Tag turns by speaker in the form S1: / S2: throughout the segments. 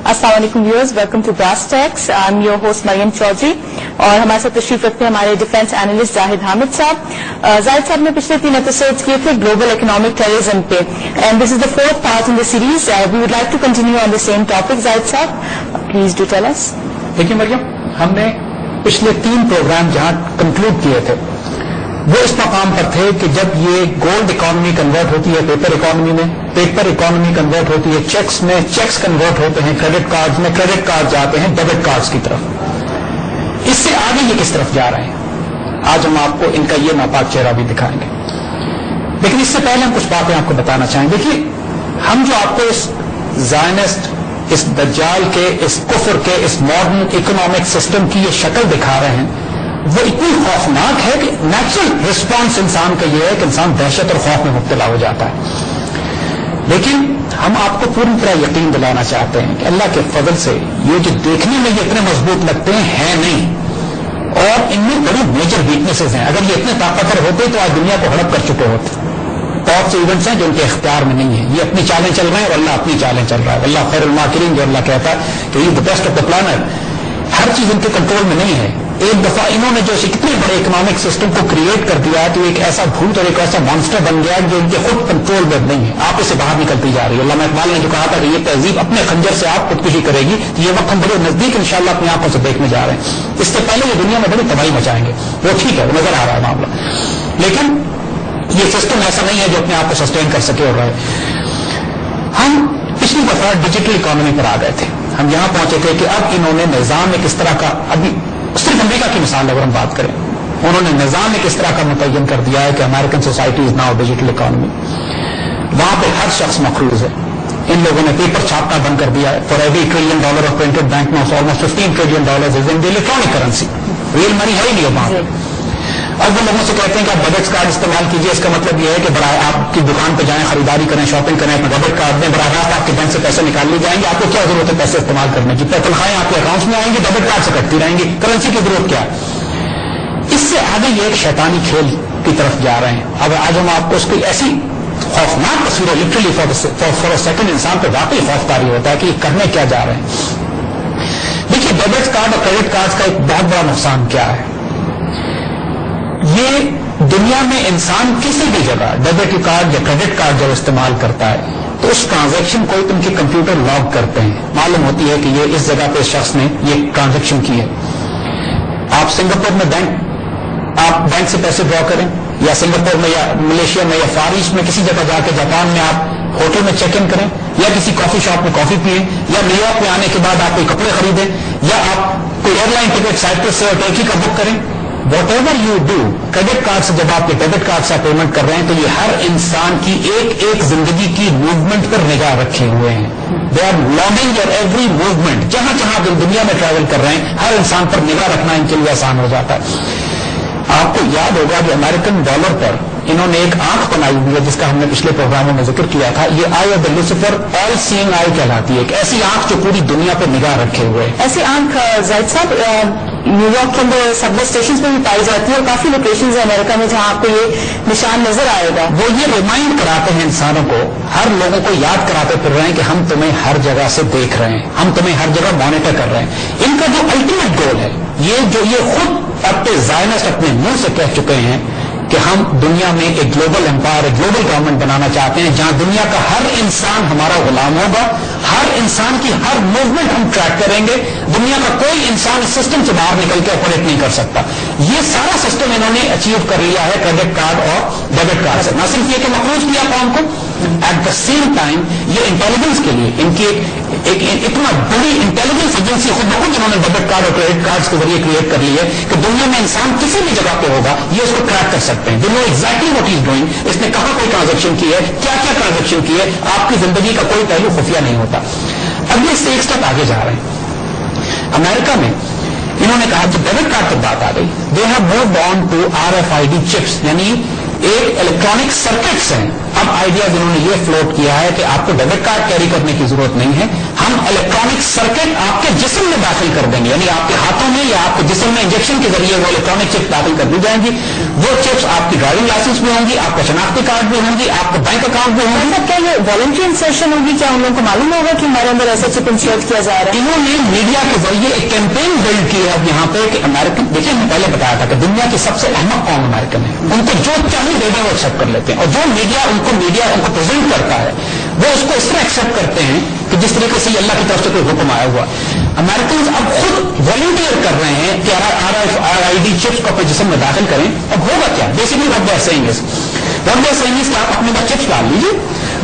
S1: السلام علیکم viewers, welcome to brass tacks. I am your host Maryam Chaudhry, اور ہمارے ساتھ تشریف رکھتے ہیں ہمارے ڈیفینس اینالسٹ زاہد حامد صاحب. زاہد صاحب نے پچھلے 3 ایپیسوڈ کیے تھے گلوبل اکنامک ٹیررزم پہ، and this is the 4th part in the series. We would like to continue on the same topic. Zahid sahib please do tell us.
S2: دیکھیے مریم، ہم نے پچھلے 3 پروگرام جہاں کنکلوڈ کیے تھے وہ اس مقام پر تھے کہ جب یہ گولڈ اکانومی کنورٹ ہوتی ہے پیپر اکانومی میں، پیپر اکانومی کنورٹ ہوتی ہے چیکس میں، چیکس کنورٹ ہوتے ہیں کریڈٹ کارڈز میں، کریڈٹ کارڈ جاتے ہیں ڈیبٹ کارڈز کی طرف. اس سے آگے یہ کس طرف جا رہے ہیں، آج ہم آپ کو ان کا یہ ناپاک چہرہ بھی دکھائیں گے. لیکن اس سے پہلے ہم کچھ باتیں آپ کو بتانا چاہیں. دیکھیے، ہم جو آپ کو اس زائنسٹ، اس دجال کے، اس کفر کے، اس ماڈرن اکنامک سسٹم کی یہ شکل دکھا رہے ہیں، وہ اتنی خوفناک ہے کہ نیچرل رسپانس انسان کا یہ ہے کہ انسان دہشت اور خوف میں مبتلا ہو جاتا ہے. لیکن ہم آپ کو پوری طرح یقین دلانا چاہتے ہیں کہ اللہ کے فضل سے یہ جو دیکھنے میں یہ اتنے مضبوط لگتے ہیں نہیں، اور ان میں بڑی میجر ویکنیسز ہیں. اگر یہ اتنے طاقتور ہوتے تو آج دنیا کو ہڑپ کر چکے ہوتے. بہت سے ایونٹس ہیں جو ان کے اختیار میں نہیں ہیں. یہ اپنی چالیں چل رہے ہیں اور اللہ اپنی چالیں چل رہا ہے. اللہ خیر الماکرین، جو اللہ کہتا ہے کہ یہ the best of the plant. ہر چیز ان کے کنٹرول میں نہیں ہے. ایک دفعہ انہوں نے جو اتنے بڑے اکنامک سسٹم کو کریٹ کر دیا تو ایک ایسا بھوت اور ایک ایسا مانسٹر بن گیا جو ان کے خود کنٹرول میں نہیں ہے. آپ اس سے باہر نکلتی جا رہی ہے. علامہ اقبال نے جو کہا تھا کہ یہ تہذیب اپنے خنجر سے آپ خودکشی کرے گی، یہ وقت ہم بڑے نزدیک انشاءاللہ اپنی آنکھوں سے دیکھنے جا رہے ہیں. اس سے پہلے یہ دنیا میں بڑی تباہی مچائیں گے. وہ ٹھیک ہے، وہ نظر آ رہا ہے معاملہ، لیکن یہ سسٹم ایسا نہیں ہے جو اپنے آپ کو سسٹین کر سکے اور رہے. ہم پچھلی دفعہ ڈیجیٹل اکانومی پر آ گئے تھے. ہم یہاں پہنچے تھے کہ اب انہوں نے نظام میں کس طرح کا، ابھی صرف امریکہ کی مثال اگر ہم بات کریں، انہوں نے نظام میں کس طرح کا متعین کر دیا ہے کہ American society is now digital economy. وہاں پہ ہر شخص مقروض ہے. ان لوگوں نے پیپر چھاپنا بند کر دیا ہے. For every $1 trillion of printed bank notes almost $15 trillion is in the electronic currency. Real money ہے ہی نہیں وہاں. اب وہ لوگوں سے کہتے ہیں کہ آپ ڈیبٹ کارڈ استعمال کیجیے. اس کا مطلب یہ ہے کہ براہ آپ کی دکان پہ جائیں، خریداری کریں، شاپنگ کریں، اپنا ڈیبٹ کارڈ دیں، براہ راست آپ کے بینک سے پیسے نکال لیے جائیں گے. آپ کو کیا ضرورت ہے پیسے استعمال کرنے کی؟ تنخواہیں آپ کے اکاؤنٹس میں آئیں گی، ڈیبٹ کارڈ سے کٹتی رہیں گی. کرنسی کی ضرورت کیا ہے؟ اس سے آگے یہ ایک شیطانی کھیل کی طرف جا رہے ہیں. اب آج ہم آپ کو اس کی ایسی خوفناک تصویر، لٹرلی فار اے سیکنڈ انسان پہ واقعی خوف طاری ہوتا ہے کہ یہ کرنے کیا جا رہے ہیں. دیکھیے، ڈیبٹ کارڈ اور کریڈٹ کارڈ کا ایک بہت بڑا نقصان کیا ہے. یہ دنیا میں انسان کسی بھی جگہ ڈیبٹ کارڈ یا کریڈٹ کارڈ جب استعمال کرتا ہے تو اس ٹرانزیکشن کو تم کے کمپیوٹر لاگ کرتے ہیں. معلوم ہوتی ہے کہ یہ اس جگہ پہ اس شخص نے یہ ٹرانزیکشن کی ہے. آپ سنگاپور میں آپ بینک سے پیسے ڈرا کریں، یا سنگاپور میں یا ملیشیا میں یا فار ایسٹ میں کسی جگہ جا کے، جاپان میں آپ ہوٹل میں چیک ان کریں، یا کسی کافی شاپ میں کافی پئیں، یا نیو یارک میں آنے کے بعد آپ کوئی کپڑے خریدیں، یا آپ کوئی ایئر لائن ٹکٹ سائپرس سے اور ٹرکی کا بک کریں. What ever you do, credit card سے جب آپ کے ڈیبٹ کارڈ سے پیمنٹ کر رہے ہیں تو یہ ہر انسان کی ایک زندگی کی موومنٹ پر نگاہ رکھے ہوئے ہیں. They are logging your every movement. جہاں جہاں آپ دنیا میں ٹریول کر رہے ہیں ہر انسان پر نگاہ رکھنا ان کے لیے آسان ہو جاتا ہے. آپ کو یاد ہوگا کہ امریکن ڈالر پر انہوں نے ایک آنکھ بنائی ہوئی ہے جس کا ہم نے پچھلے پروگراموں میں ذکر کیا تھا. یہ آئی آف دا لوسیفر، آل سینگ آئی کہلاتی ہے. ایک ایسی آنکھ جو پوری دنیا پہ نگاہ رکھے ہوئے.
S1: ایسی آنکھ زاہد صاحب نیو یارک کے اندر سب وے اسٹیشن پہ بھی پائی جاتی ہے، اور کافی لوکیشنز ہیں امریکہ میں جہاں آپ کو یہ نشان نظر آئے گا.
S2: وہ یہ ریمائنڈ کراتے ہیں انسانوں کو، ہر لوگوں کو یاد کراتے پھر رہے ہیں کہ ہم تمہیں ہر جگہ سے دیکھ رہے ہیں، ہم تمہیں ہر جگہ مانیٹر کر رہے ہیں. ان کا جو الٹیمیٹ گول ہے، یہ خود اپنے زائنسٹ اپنے منہ سے کہہ چکے ہیں کہ ہم دنیا میں ایک گلوبل امپائر، ایک گلوبل گورنمنٹ بنانا چاہتے ہیں جہاں دنیا کا ہر انسان ہمارا غلام ہوگا. ہر انسان کی ہر موومنٹ ہم ٹریک کریں گے. دنیا کا کوئی انسان اس سسٹم سے باہر نکل کے آپریٹ نہیں کر سکتا. یہ سارا سسٹم انہوں نے اچیو کر لیا ہے کریڈٹ کارڈ اور ڈیبٹ کارڈ سے. نہ صرف یہ کہ مقروض کیا قوم کو، ایٹ دا سیم ٹائم یہ انٹیلیجنس کے لیے ان کی ایک اتنا بڑی انٹیلیجنس ایجنسی خود بخود انہوں نے ڈیبٹ کارڈ اور کریڈٹ کارڈ کے ذریعے کریٹ کر لی ہے کہ دنیا میں انسان کسی بھی جگہ پہ ہوگا یہ اس کو ٹریک کر سکتے ہیں. They know exactly what is doing. اس نے کہاں کوئی ٹرانزیکشن کی ہے، کیا کیا ٹرانزیکشن کی ہے. آپ کی زندگی کا کوئی پہلو خفیہ نہیں ہوتا. اب یہ اس سے ایک اسٹیپ آگے جا رہے ہیں. امریکہ میں انہوں نے کہا جب ڈیبٹ کارڈ کی بات آ گئی, they have moved on to RFID chips, یعنی ایک الیکٹرانک سرکٹس ہیں. اب آئیڈیاز انہوں نے یہ فلوٹ کیا ہے کہ آپ کو ڈیبٹ کارڈ کیری کرنے کی ضرورت نہیں ہے, ہم الیکٹرانک سرکٹ آپ کے جسم میں داخل کر دیں گے, یعنی آپ کے ہاتھوں میں یا آپ کے جسم میں انجیکشن کے ذریعے وہ الیکٹرانک چپس داخل کر دی جائیں گی. وہ چپس آپ کی ڈرائیونگ لائسنس بھی ہوں گی, آپ کا شناختی کارڈ بھی ہوں گی, آپ کا بینک اکاؤنٹ بھی ہوں گی.
S1: کیا یہ والنٹری انسرشن ہوگی؟ کیا ان لوگوں کو معلوم ہوگا کہ ہمارے اندر ایسا چپ انسرٹ کیا جا رہا ہے؟
S2: انہوں نے میڈیا کے ذریعے ایک کیمپین بلڈ کی ہے یہاں پہ کہ امریکن, دیکھیں میں پہلے بتایا تھا کہ دنیا کی سب سے احمق قوم امریکن ہے, ان کو جو چاہیے دے دیں وہ ایکسپٹ کر لیتے ہیں, اور جو میڈیا ان کو پریزنٹ کرتا ہے وہ اس کو اس طرح ایکسپٹ کرتے ہیں کہ جس طریقے سے اللہ کی طرف سے کوئی حکم آیا ہوا. امریکنز اب خود والنٹیئر کر رہے ہیں کہ RFID چپس کو اپنے جسم میں داخل کریں. اب ہوگا کیا؟ Basically what they are saying is کہ آپ اپنے پاس چپس ڈال لیجیے,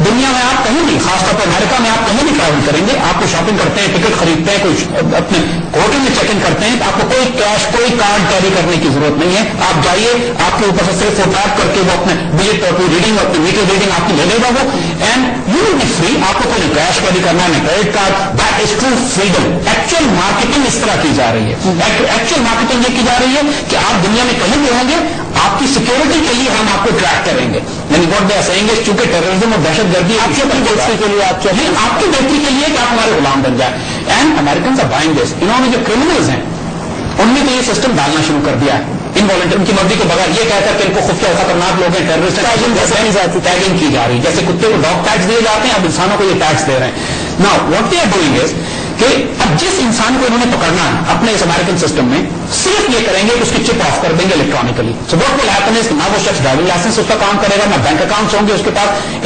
S2: دنیا میں آپ کہیں بھی, خاص طور پر امریکہ میں آپ کہیں بھی ٹریول کریں گے, آپ کو شاپنگ کرتے ہیں, ٹکٹ خریدتے ہیں, کوئی اپنے ہوٹل میں چیک ان کرتے ہیں, آپ کو کوئی کیش کوئی کارڈ کیری کرنے کی ضرورت نہیں ہے. آپ جائیے, آپ کے اوپر سے صرف ٹیپ کر کے وہ اپنے بجٹ پر کوئی ریڈنگ, اپنی میٹر ریڈنگ آپ کی لے لے گا وہ, and you will be free. آپ کو کوئی کیش کیری کرنا ہے, credit card. That is true freedom. Actual marketing اس طرح کی جا رہی ہے. ایکچوئل مارکیٹنگ یہ کی جا رہی ہے کہ آپ دنیا میں کہیں بھی ہوں گے, آپ کی سیکورٹی کے لیے ہم آپ کو ٹریک کریں گے. یعنی واٹ دے آر سیئنگ از چونکہ ٹیررزم اور دہشت گردی آپ کی بہتری کے لیے, آپ کی بہتری کے لیے کہ آپ ہمارے غلام بن جائیں. And Americans are buying this. انہوں نے جو کرمنلز ہیں ان میں تو یہ سسٹم ڈالنا شروع کر دیا ہے, انوالنٹری, ان کی مرضی کے بغیر, یہ کہہ کر کہ ان کو خفیہ خطرناک لوگ ہیں, ٹیررسٹ ٹیگنگ کی جا رہی ہے. جیسے کتے کو ڈاگ ٹیکس دیے جاتے ہیں, اب انسانوں کو یہ ٹیکس دے رہے ہیں. Now what they are doing is کہ اب جس انسان کو انہوں نے پکڑنا ہے اپنے اس امریکن سسٹم میں, صرف یہ کریں گے کہ اس کی چپ آف کر دیں گے electronically. So what will happen is نہ وہ شخص ڈرائیونگ لائسنس اس کا کام کرے گا, نہ بینک اکاؤنٹس ہوں گے اس کے پاس,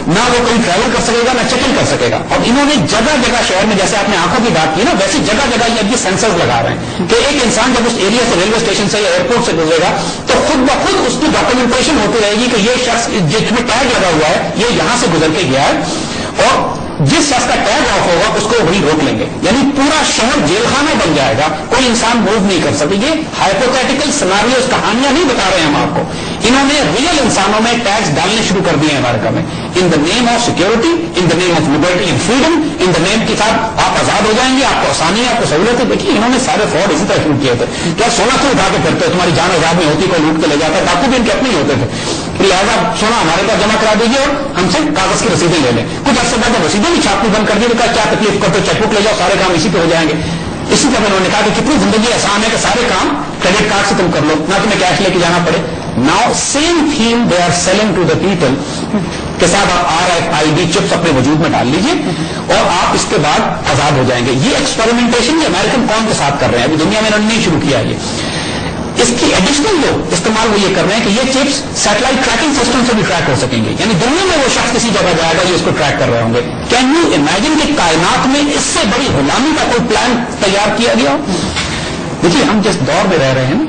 S2: نہ وہ کہیں ٹریول کر سکے گا, نہ چیک ان کر سکے گا. اور انہوں نے جگہ جگہ شہر میں, جیسے آپ نے آنکھوں کی بات کی نا, ویسے جگہ جگہ یہ سینسرز لگا رہے ہیں کہ ایک انسان جب اس ایریا سے, ریلوے اسٹیشن سے یا ایئرپورٹ سے گزرے گا تو خود بخود اس کی ڈاکومنٹیشن ہوتی رہے گی کہ یہ شخص جس میں ٹیگ لگا ہوا ہے یہ یہاں سے گزر کے گیا ہے, اور جس شخص کا ٹیگ آف ہوگا اس کو وہی روک لیں گے. یعنی پورا شہر جیل خانہ بن جائے گا, کوئی انسان موو نہیں کر سکے. یہ ہائپوتھیٹیکل سیناریوز, کہانیاں نہیں بتا رہے ہیں ہم آپ کو. انہوں نے ریئل انسانوں میں ٹیکس ڈالنے شروع کر دیے ہیں امریکہ میں, in the name of security, in the name of liberty and freedom, in the name کے ساتھ آپ آزاد ہو جائیں گے, آپ کو آسانی, آپ کو سہولتیں. دیکھیے انہوں نے سارے فراڈ اسی طرح شروع کیے تھے. کیا سونا کیوں اٹھا کے پھرتے, تمہاری جان آزاد میں ہوتی, کوئی لوٹ کے لے جاتا ہے, ڈاکو بھی ان کے اپنے ہی ہوتے تھے, لہٰذا سونا ہمارے پاس جمع کرا دیجیے اور ہم سے کاغذ کی رسیدیں لے لیں. کچھ عرصے بعد جب رسیدیں بھی چھاپنی بند کر دی تو کیا تکلیف کرتے, چیک بک لے جاؤ, سارے کام اسی پہ ہو جائیں گے. اسی طرح انہوں نے کہا کہ کتنی زندگی آسان ہے کہ سارے کام کریڈٹ کارڈ سے تم کر لو, نہ تمہیں کیش لے کے جانا پڑے. Now same theme they are selling to the people کے ساتھ آپ RFID چپس اپنے وجود میں ڈال لیجیے اور آپ اس کے بعد آزاد ہو جائیں گے. یہ ایکسپیریمنٹیشن یہ امریکن قوم کے ساتھ کر رہے ہیں, ابھی دنیا میں انہوں نے نہیں شروع کیا یہ. اس کی ایڈیشنل جو استعمال وہ یہ کر رہے ہیں کہ یہ چپس سیٹلائٹ ٹریکنگ سسٹم سے بھی ٹریک ہو سکیں گے. یعنی دنیا میں وہ شخص کسی جگہ جائے گا یہ اس کو ٹریک کر رہے ہوں گے. کین یو امیجن کہ کائنات میں اس سے بڑی غلامی کا کوئی پلان تیار کیا گیا ہو؟ دیکھیے ہم جس دور میں رہ رہے ہیں,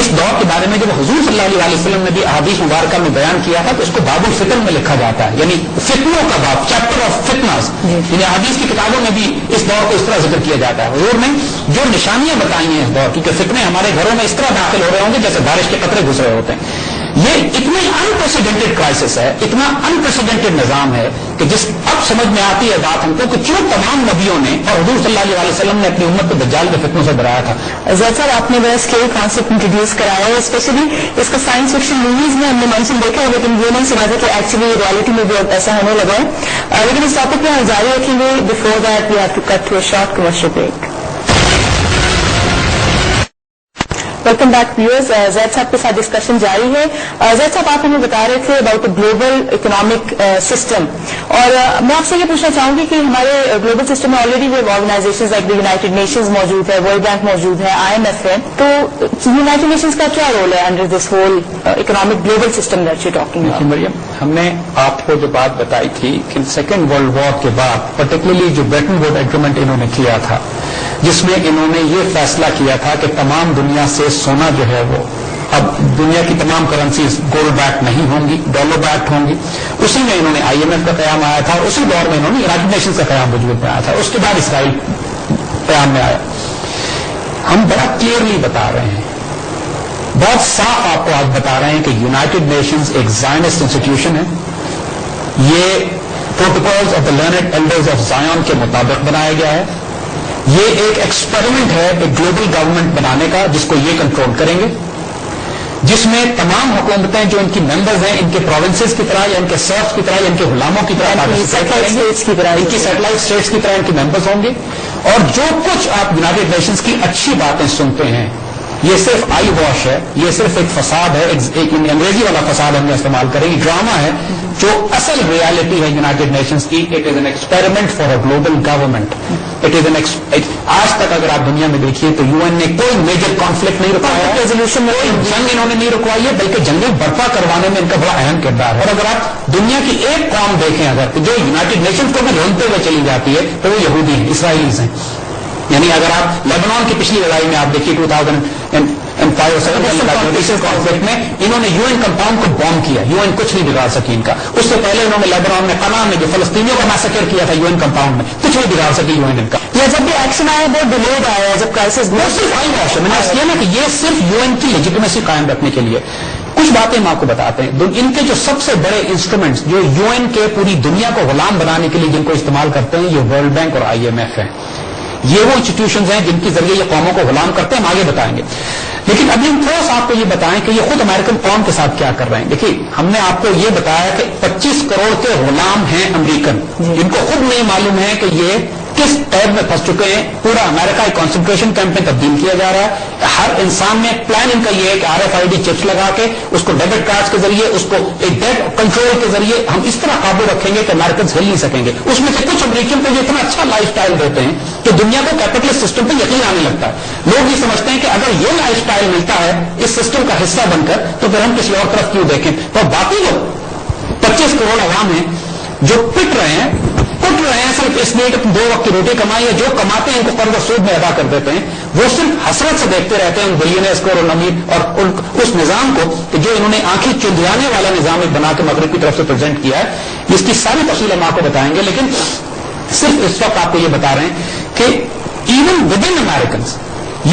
S2: اس دور کے بارے میں جب حضور صلی اللہ علیہ وسلم نے بھی احادیث مبارکہ میں بیان کیا تھا تو اس کو باب الفتن میں لکھا جاتا ہے, یعنی فتنوں کا باب, چیپٹر آف فتناز. یعنی احادیث کی کتابوں میں بھی اس دور کو اس طرح ذکر کیا جاتا ہے. حضور نے جو نشانیاں بتائی ہیں اس دور کی کہ فتنے ہمارے گھروں میں اس طرح داخل ہو رہے ہوں گے جیسے بارش کے قطرے گھس رہے ہوتے ہیں. یہ اتنی انپریسیڈنٹڈ کرائسس ہے, اتنا انپریسیڈنٹڈ نظام ہے کہ جس اب سمجھ میں آتی ہے بات ہم کو کہ کیوں تمام نبیوں نے اور حضور صلی اللہ علیہ وسلم نے اپنی امت کو دجال کے فتنوں سے ڈرایا تھا.
S1: زید صاحب آپ نے بڑا اسکیل کانسیپٹ انٹروڈیوس کرایا ہے, اسپیشلی اس کا سائنس فکشن موویز میں ہم نے مینشن دیکھا ہے, لیکن یہ نہیں سنا تھا کہ ایکچولی ریالٹی میں بھی ایسا ہونے لگا ہے. لیکن اس ٹاپک پہ ہم جاری رکھیں گے. Before that we have to cut to a short commercial break. Welcome back viewers. Zaid sahib کے ساتھ ڈسکشن جاری ہے. زید صاحب آپ ہمیں بتا رہے تھے اباؤٹ گلوبل اکنامک سسٹم, اور میں آپ سے یہ پوچھنا چاہوں گی کہ ہمارے گلوبل سسٹم میں آلریڈی وہ organisation like the United Nations موجود ہے, ورلڈ بینک موجود ہے, IMF ہے. تو یونائٹڈ نیشنز کا کیا رول ہے under this whole economic global system that you talking about?
S2: Maryam, ہم نے آپ کو جو بات بتائی تھی کہ سیکنڈ ورلڈ وار کے بعد پرٹیکولرلی جو بریٹن ووڈ ایگریمنٹ انہوں نے کیا تھا, جس میں انہوں نے یہ فیصلہ کیا تھا کہ تمام دنیا سے سونا جو ہے وہ اب دنیا کی تمام کرنسیز گولڈ بیک نہیں ہوں گی, ڈالر بیک ہوں گی. اسی میں انہوں نے IMF کا قیام آیا تھا, اور اسی دور میں انہوں نے یونائٹڈ نیشنز کا قیام وجود میں آیا تھا. اس کے بعد اسرائیل قیام میں آیا. ہم بڑا کلیئرلی بتا رہے ہیں, بہت صاف آپ کو آج بتا رہے ہیں کہ یونائٹڈ نیشنز ایک زائنسٹ انسٹیٹیوشن ہے. یہ protocols of the learned elders of Zion کے مطابق بنایا گیا ہے. یہ ایک ایکسپیریمنٹ ہے ایک گلوبل گورنمنٹ بنانے کا جس کو یہ کنٹرول کریں گے، جس میں تمام حکومتیں جو ان کی ممبرز ہیں ان کے پروونسز کی طرح یا ان کے سرفس کی طرح یا ان کے غلاموں کی طرح ان کی سیٹلائٹ اسٹیٹس کی طرح ان کے ممبرز ہوں گے، اور جو کچھ آپ یونائٹڈ نیشنز کی اچھی باتیں سنتے ہیں یہ صرف آئی واش ہے، یہ صرف ایک فساد ہے، ایک انگریزی والا فساد ہم نے استعمال کریں گے، ڈرامہ ہے۔ جو اصل ریالٹی ہے یونائٹڈ نیشنز کی، it is an experiment for a global government. It is an آج تک اگر آپ دنیا میں دیکھیے تو یو این نے کوئی میجر کانفلکٹ نہیں رکوایا ہے، ریزولوشن میں کوئی جنگ انہوں نے نہیں رکوائی ہے، بلکہ جنگیں برپا کروانے میں ان کا بڑا اہم کردار ہے۔ اور اگر آپ دنیا کی ایک قوم دیکھیں اگر جو یونائٹڈ نیشنز کو بھی ڈھونڈتے ہوئے چلی جاتی ہے تو وہ یہودی ہیں، اسرائیلیز ہیں۔ یعنی اگر آپ لیبنان کی پچھلی لڑائی میں آپ دیکھیے 2005 کانفلکٹ میں انہوں نے یو این کمپاؤنڈ کو بام کیا، یو این کچھ نہیں بگاڑ سکی ان کا۔ اس سے پہلے انہوں نے لیبنان میں قنا میں جو فلسطینیوں کا میسیکر کیا تھا یو این کمپاؤنڈ میں، کچھ نہیں بگاڑ سکی یو این ان کا۔
S1: یا جب بھی ایکشن آیا بہت ڈیلیڈ آیا جب کرائسس
S2: صرف آئی واش ہے، میں نے اس کیا نا کہ یہ صرف یو این کی لیجیٹمیسی قائم رکھنے کے لیے۔ کچھ باتیں ہم آپ کو بتاتے ہیں، ان کے جو سب سے بڑے انسٹرومنٹس جو یو این کے پوری دنیا کو غلام بنانے کے لیے جن کو استعمال کرتے ہیں یہ ورلڈ بینک اور آئی ایم ایف ہے۔ یہ وہ انسٹیٹیوشنز ہیں جن کے ذریعے یہ قوموں کو غلام کرتے ہیں، ہم آگے بتائیں گے۔ لیکن ابھی ہم تھوڑا سا آپ کو یہ بتائیں کہ یہ خود امریکن قوم کے ساتھ کیا کر رہے ہیں۔ دیکھیے ہم نے آپ کو یہ بتایا کہ 25 کروڑ کے غلام ہیں امریکن، جن کو خود نہیں معلوم ہے کہ یہ کس ٹیب میں پھنس چکے ہیں۔ پورا امریکہ ایک کانسنٹریشن کیمپ میں تبدیل کیا جا رہا ہے۔ ہر انسان میں پلان ان کا یہ ہے کہ RFID چپس لگا کے اس کو ڈیبٹ کارڈز کے ذریعے اس کو ایک ڈیٹ کنٹرول کے ذریعے ہم اس طرح قابو رکھیں گے کہ امریکنز ہل نہیں سکیں گے۔ اس میں سے کچھ امریکن کو یہ اتنا اچھا لائف سٹائل دیتے ہیں کہ دنیا کو کیپٹلسٹ سسٹم پہ یقین آنے لگتا ہے۔ لوگ یہ سمجھتے ہیں کہ اگر یہ لائف سٹائل ملتا ہے اس سسٹم کا حصہ بن کر تو پھر ہم کسی اور طرف کیوں دیکھیں۔ تو باقی لوگ 25 کروڑ عوام ہیں جو پٹ رہے ہیں صرف اس لیے کہ 2 وقت کی روٹی کمائی ہے، جو کماتے ہیں ان کو قرض و سود میں ادا کر دیتے ہیں۔ وہ صرف حسرت سے دیکھتے رہتے ہیں ان بلینئرز کو اور امیر اور اس نظام کو کہ جو انہوں نے آنکھیں چندیانے والا نظام ایک بنا کے مغرب کی طرف سے پریزنٹ کیا ہے۔ اس کی ساری تفصیل ہم آپ کو بتائیں گے، لیکن صرف اس وقت آپ کو یہ بتا رہے ہیں کہ ایون ود ان امیرکنز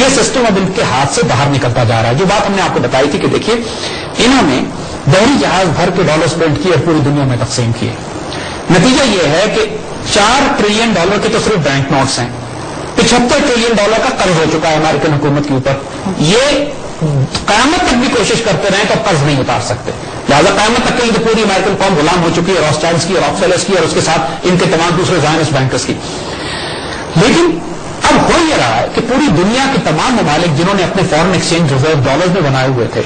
S2: یہ سسٹم اب ان کے ہاتھ سے باہر نکلتا جا رہا ہے۔ جو بات ہم نے آپ کو بتائی تھی کہ دیکھیے انہوں نے بحری جہاز بھر کے ڈالر اسپینڈ کیے اور پوری دنیا میں تقسیم کیے۔ نتیجہ یہ ہے کہ $4 ٹریلین کے تو صرف بینک نوٹس ہیں، $75 ٹریلین کا قرض ہو چکا ہے امریکن حکومت کے اوپر۔ یہ قیامت تک بھی کوشش کرتے رہے تو قرض نہیں اتار سکتے، لہٰذا قیامت تک کے پوری امریکن قوم غلام ہو چکی ہے، راسچائلڈز کی اور راکفیلرز کی اور اس کے ساتھ ان کے تمام دوسرے زائنسٹ بینکرز کی۔ لیکن اب ہو یہ رہا ہے کہ پوری دنیا کے تمام ممالک جنہوں نے اپنے فارن ایکسچینج ریزرو ڈالرز میں بنائے ہوئے تھے،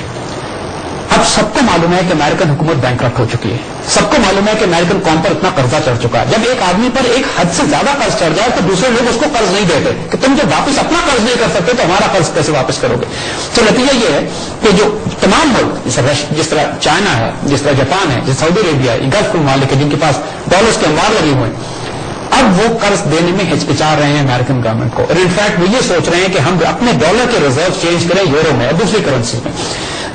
S2: اب سب کو معلوم ہے کہ امریکن حکومت بینکرپٹ ہو چکی ہے، سب کو معلوم ہے کہ امریکن قوم پر اتنا قرضہ چڑھ چکا ہے۔ جب ایک آدمی پر ایک حد سے زیادہ قرض چڑھ جائے تو دوسرے لوگ اس کو قرض نہیں دیتے کہ تم جب واپس اپنا قرض نہیں کر سکتے تو ہمارا قرض کیسے واپس کرو گے۔ تو نتیجہ یہ ہے کہ جو تمام ملک جس طرح چائنا ہے، جس طرح جاپان ہے، جس سعودی عربیہ ہے، گلف کے ممالک ہے جن کے پاس ڈالرز کے انبار لگے ہوئے ہیں، اب وہ قرض دینے میں ہچکچا رہے ہیں امریکن گورنمنٹ کو، اور انفیکٹ وہ یہ سوچ رہے ہیں کہ ہم اپنے ڈالر کے ریزرو چینج کریں یورو میں اور دوسری کرنسی میں۔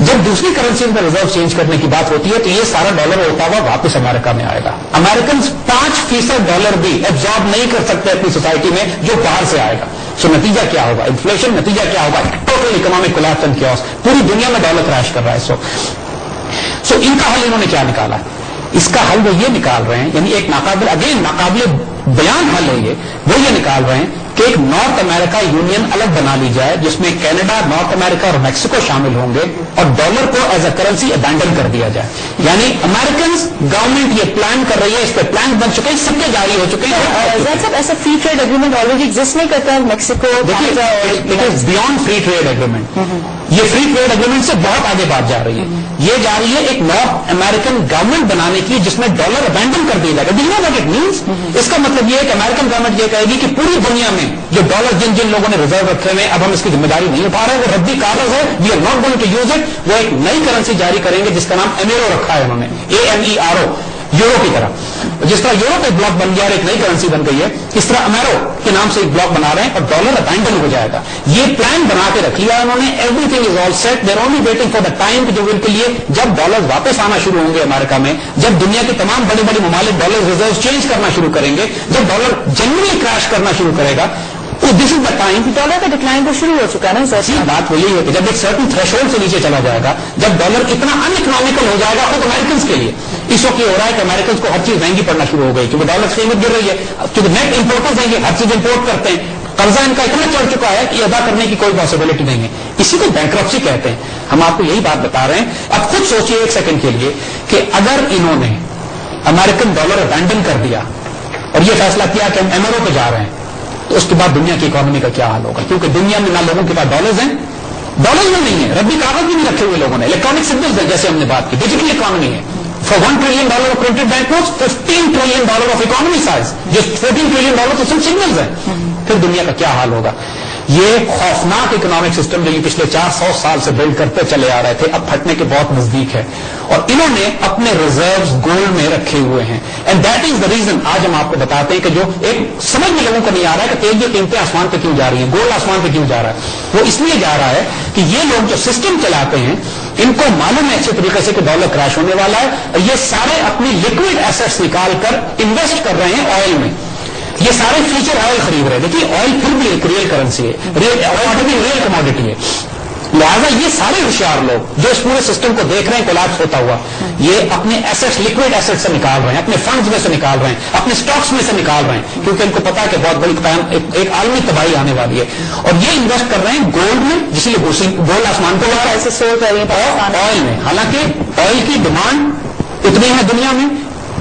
S2: جب دوسری کرنسی میں ریزرو چینج کرنے کی بات ہوتی ہے تو یہ سارا ڈالر ہوتا ہوا واپس امریکہ میں آئے گا۔ امریکن 5% ڈالر بھی ایبزارب نہیں کر سکتے اپنی سوسائٹی میں جو باہر سے آئے گا۔ سو نتیجہ کیا ہوگا؟ انفلیشن، نتیجہ کیا ہوگا؟ Total economic collapse and chaos, پوری دنیا میں ڈالر کریش کر رہا ہے۔ سو ان کا حل انہوں نے کیا نکالا ہے؟ اس کا حل وہ یہ نکال رہے ہیں، یعنی ایک ناقابل بیان حل ہے وہ یہ نکال رہے ہیں کہ ایک نارتھ امریکہ یونین الگ بنا لی جائے جس میں کینیڈا، نارتھ امریکہ اور میکسیکو شامل ہوں گے، اور ڈالر کو ایز اے کرنسی ابینڈن کر دیا جائے۔ یعنی امریکنز گورنمنٹ یہ پلان کر رہی ہے، اس پہ پلان بن چکے ہیں، سب کے جاری ہو چکے ہیں۔
S1: صاحب ایسا free trade agreement already exist نہیں کرتا ہے میکسیکو؟
S2: دیکھیے بیونڈ فری ٹریڈ اگریمنٹ، یہ فری ٹریڈ اگریمنٹ سے بہت آگے بات جا رہی ہے۔ یہ جا رہی ہے ایک نارتھ امریکن گورنمنٹ بنانے کی جس میں ڈالر ابینڈن کر دیا جائے گا۔ Do you know what it means? اس کا مطلب یہ ہے کہ امریکن گورنمنٹ یہ کہے گی کہ پوری دنیا میں جو ڈالر جن لوگوں نے ریزرو رکھے ہوئے اب ہم اس کی ذمہ داری نہیں اٹھا رہے، وہ ردی کاغذ ہے، we are not going to use it. وہ ایک نئی کرنسی جاری کریں گے جس کا نام امیرو رکھا ہے انہوں نے، AMERO، یورو کی طرح۔ جس طرح یورو کا ایک بلاک بن گیا اور ایک نئی کرنسی بن گئی ہے، اس طرح امیرو کے نام سے ایک بلاک بنا رہے ہیں اور ڈالر ابینڈن ہو جائے گا۔ یہ پلان بنا کے رکھ لیا انہوں نے، everything is all set, they are only waiting for the time جو ان کے لیے جب ڈالر واپس آنا شروع ہوں گے امریکہ میں، جب دنیا کے تمام بڑے بڑے ممالک ڈالر ریزرو چینج کرنا شروع کریں گے، جب ڈالر جنرلی کریش کرنا شروع کرے گا، دس از دا ٹائم۔ ڈالر کا ڈکلائن تو شروع ہو چکا ہے نا سر؟ بات وہ یہی ہے کہ جب ایک سرٹن تھریشولڈ سے نیچے چلا جائے گا، جب ڈالر اتنا ان اکنامیکل ہو جائے گا خود امریکنز کے لیے۔ اس وقت یہ ہو رہا ہے کہ امریکنز کو ہر چیز مہنگی پڑنا شروع ہو گئی کیونکہ ڈالر کی قیمت گر رہی ہے، کیونکہ نیٹ امپورٹرز ہیں یہ ہر چیز امپورٹ کرتے ہیں، قرضہ ان کا اتنا چڑھ چکا ہے کہ ادا کرنے کی کوئی پاسبلٹی نہیں ہے. اسی کو بینکرپسی کہتے ہیں. ہم آپ کو یہی بات بتا رہے ہیں. اب خود سوچئے ایک سیکنڈ کے لیے کہ اگر انہوں نے امریکن ڈالر ابینڈن کر دیا اور یہ فیصلہ کیا کہ ہم MRO پہ جا رہے ہیں, تو اس کے بعد دنیا کی اکانومی کا کیا حال ہوگا؟ کیونکہ دنیا میں نہ لوگوں کے پاس ڈالرز ہیں, ڈالرز میں نہیں ہے, ربی کاغذ بھی نہیں رکھے ہوئے لوگوں نے, الیکٹرانک سگنلز ہیں جیسے ہم نے بات کی, ڈیجیٹل اکانومی ہے. For $1 trillion of printed banknotes, $15 trillion of economy size, just $14 trillion تو صرف سگنلز ہیں. پھر دنیا کا کیا حال ہوگا؟ یہ خوفناک اکنامک سسٹم جو یہ پچھلے 400 سال سے بلڈ کرتے چلے آ رہے تھے, اب پھٹنے کے بہت نزدیک ہے. اور انہوں نے اپنے ریزروز گولڈ میں رکھے ہوئے ہیں. And that is the reason. آج ہم آپ کو بتاتے ہیں کہ جو ایک سمجھ میں لوگوں کو نہیں آ رہا ہے کہ تیل کی قیمتیں آسمان پہ کیوں جا رہی ہیں, گولڈ آسمان پہ کیوں جا رہا ہے, وہ اس لیے جا رہا ہے کہ یہ لوگ جو سسٹم چلاتے ہیں ان کو معلوم ہے اچھے طریقے سے کہ ڈالر کریش ہونے والا ہے, اور یہ سارے اپنی لکوڈ ایسٹس نکال کر انویسٹ کر رہے ہیں آئل میں. یہ سارے فیوچر آئل خرید رہے ہیں. دیکھیے آئل پھر بھی ایک ریئل کرنسی ہے, ریئل کموڈٹی ہے. لہٰذا یہ سارے ہوشیار لوگ جو اس پورے سسٹم کو دیکھ رہے ہیں کولیپس ہوتا ہوا, یہ اپنے ایسٹس لکوڈ ایسٹ سے نکال رہے ہیں, اپنے فنڈز میں سے نکال رہے ہیں, اپنے اسٹاکس میں سے نکال رہے ہیں, کیونکہ ان کو پتا ہے کہ بہت بڑی ایک عالمی تباہی آنے والی ہے. اور یہ انویسٹ کر رہے ہیں گولڈ میں, جس لیے گولڈ آسمان کو ایسے سو کر رہے ہیں آئل میں. حالانکہ آئل کی ڈیمانڈ اتنی ہے دنیا میں,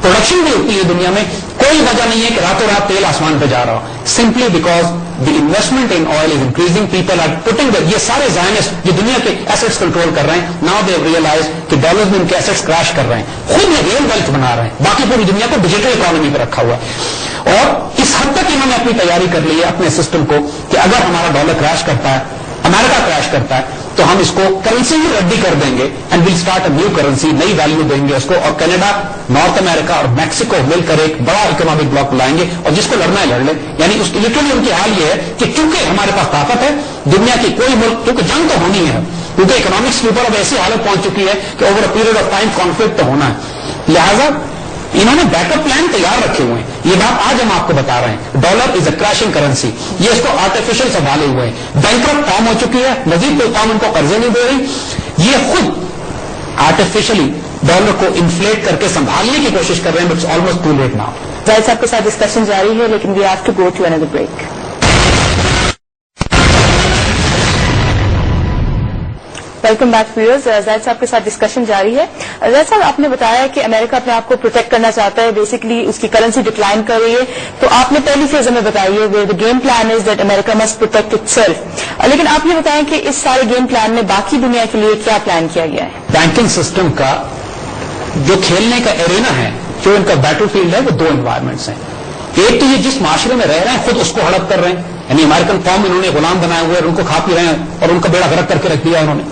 S2: پروڈکشن بھی اتنی ہے دنیا میں, کوئی وجہ نہیں ہے کہ راتوں رات تیل آسمان پہ جا رہا ہو. Simply because the investment in oil is increasing, people are putting یہ سارے زائنسٹ جو دنیا کے ایسٹس کنٹرول کر رہے ہیں, ناؤ دے ریئلائز کہ ڈالرز میں ان کے ایسٹس کریش کر رہے ہیں, خود میں ریئل ویلتھ بنا رہے ہیں, باقی پوری دنیا کو ڈیجیٹل اکانومی پہ رکھا ہوا ہے. اور اس حد تک انہوں نے اپنی تیاری کر لی ہے اپنے سسٹم کو کہ اگر ہمارا ڈالر کریش کرتا ہے, امریکہ کریش کرتا ہے, تو ہم اس کو کرنسی ہی ردی کر دیں گے and will start a new currency, نئی ویلیو دیں گے اس کو, اور کینیڈا, نارتھ امریکہ اور میکسیکو مل کر ایک بڑا اکنامک بلاک لائیں گے, اور جس کو لڑنا ہے لڑ لیں. یعنی اس لٹرلی ان کی حال یہ ہے کہ چونکہ ہمارے پاس طاقت ہے, دنیا کی کوئی ملک, کیونکہ جنگ تو ہونی ہے, کیونکہ اکنامکس کے اوپر اب ایسی حالت پہنچ چکی ہے کہ over a period of time conflict تو ہونا ہے. لہٰذا انہوں نے بیک اپ پلان تیار رکھے ہوئے ہیں. یہ بات آج ہم آپ کو بتا رہے ہیں. Dollar is a crashing currency, یہ اس کو آرٹیفیشل سنبھالے ہوئے ہیں. بینکرپٹ قوم ہو چکی ہے, مزید کوئی قوم ان کو قرضے نہیں دے رہی, یہ خود آرٹیفیشلی ڈالر کو انفلیٹ کر کے سنبھالنے کی کوشش کر رہے ہیں, but it's almost too late now.
S1: Zahid sahib کے ساتھ ڈسکشن جاری ہے, لیکن we have to go to another break. Welcome back viewers. Zahid sahib کے ساتھ ڈسکشن جاری ہے. زاہد صاحب, آپ نے بتایا کہ امریکہ اپنے آپ کو پروٹیکٹ کرنا چاہتا ہے, بیسکلی اس کی کرنسی ڈکلائن کر رہی ہے, تو آپ نے پہلی فیز ہمیں بتائی ہے the game plan is that America must protect it self. لیکن آپ یہ بتائیں کہ اس سارے گیم پلان میں باقی دنیا کے لیے کیا پلان کیا گیا ہے؟
S2: بینکنگ سسٹم کا جو کھیلنے کا ایرینا ہے, جو ان کا بیٹل فیلڈ ہے, وہ دو انوائرمنٹس ہیں. ایک تو یہ جس معاشرے میں رہ رہے ہیں خود اس کو ہڑپ کر رہے ہیں, یعنی امریکن قوم انہوں نے غلام بنائے ہوئے اور ان کو کھا پی رہے ہیں اور ان کا بیڑا غرق کر کے رکھ دیا انہوں نے.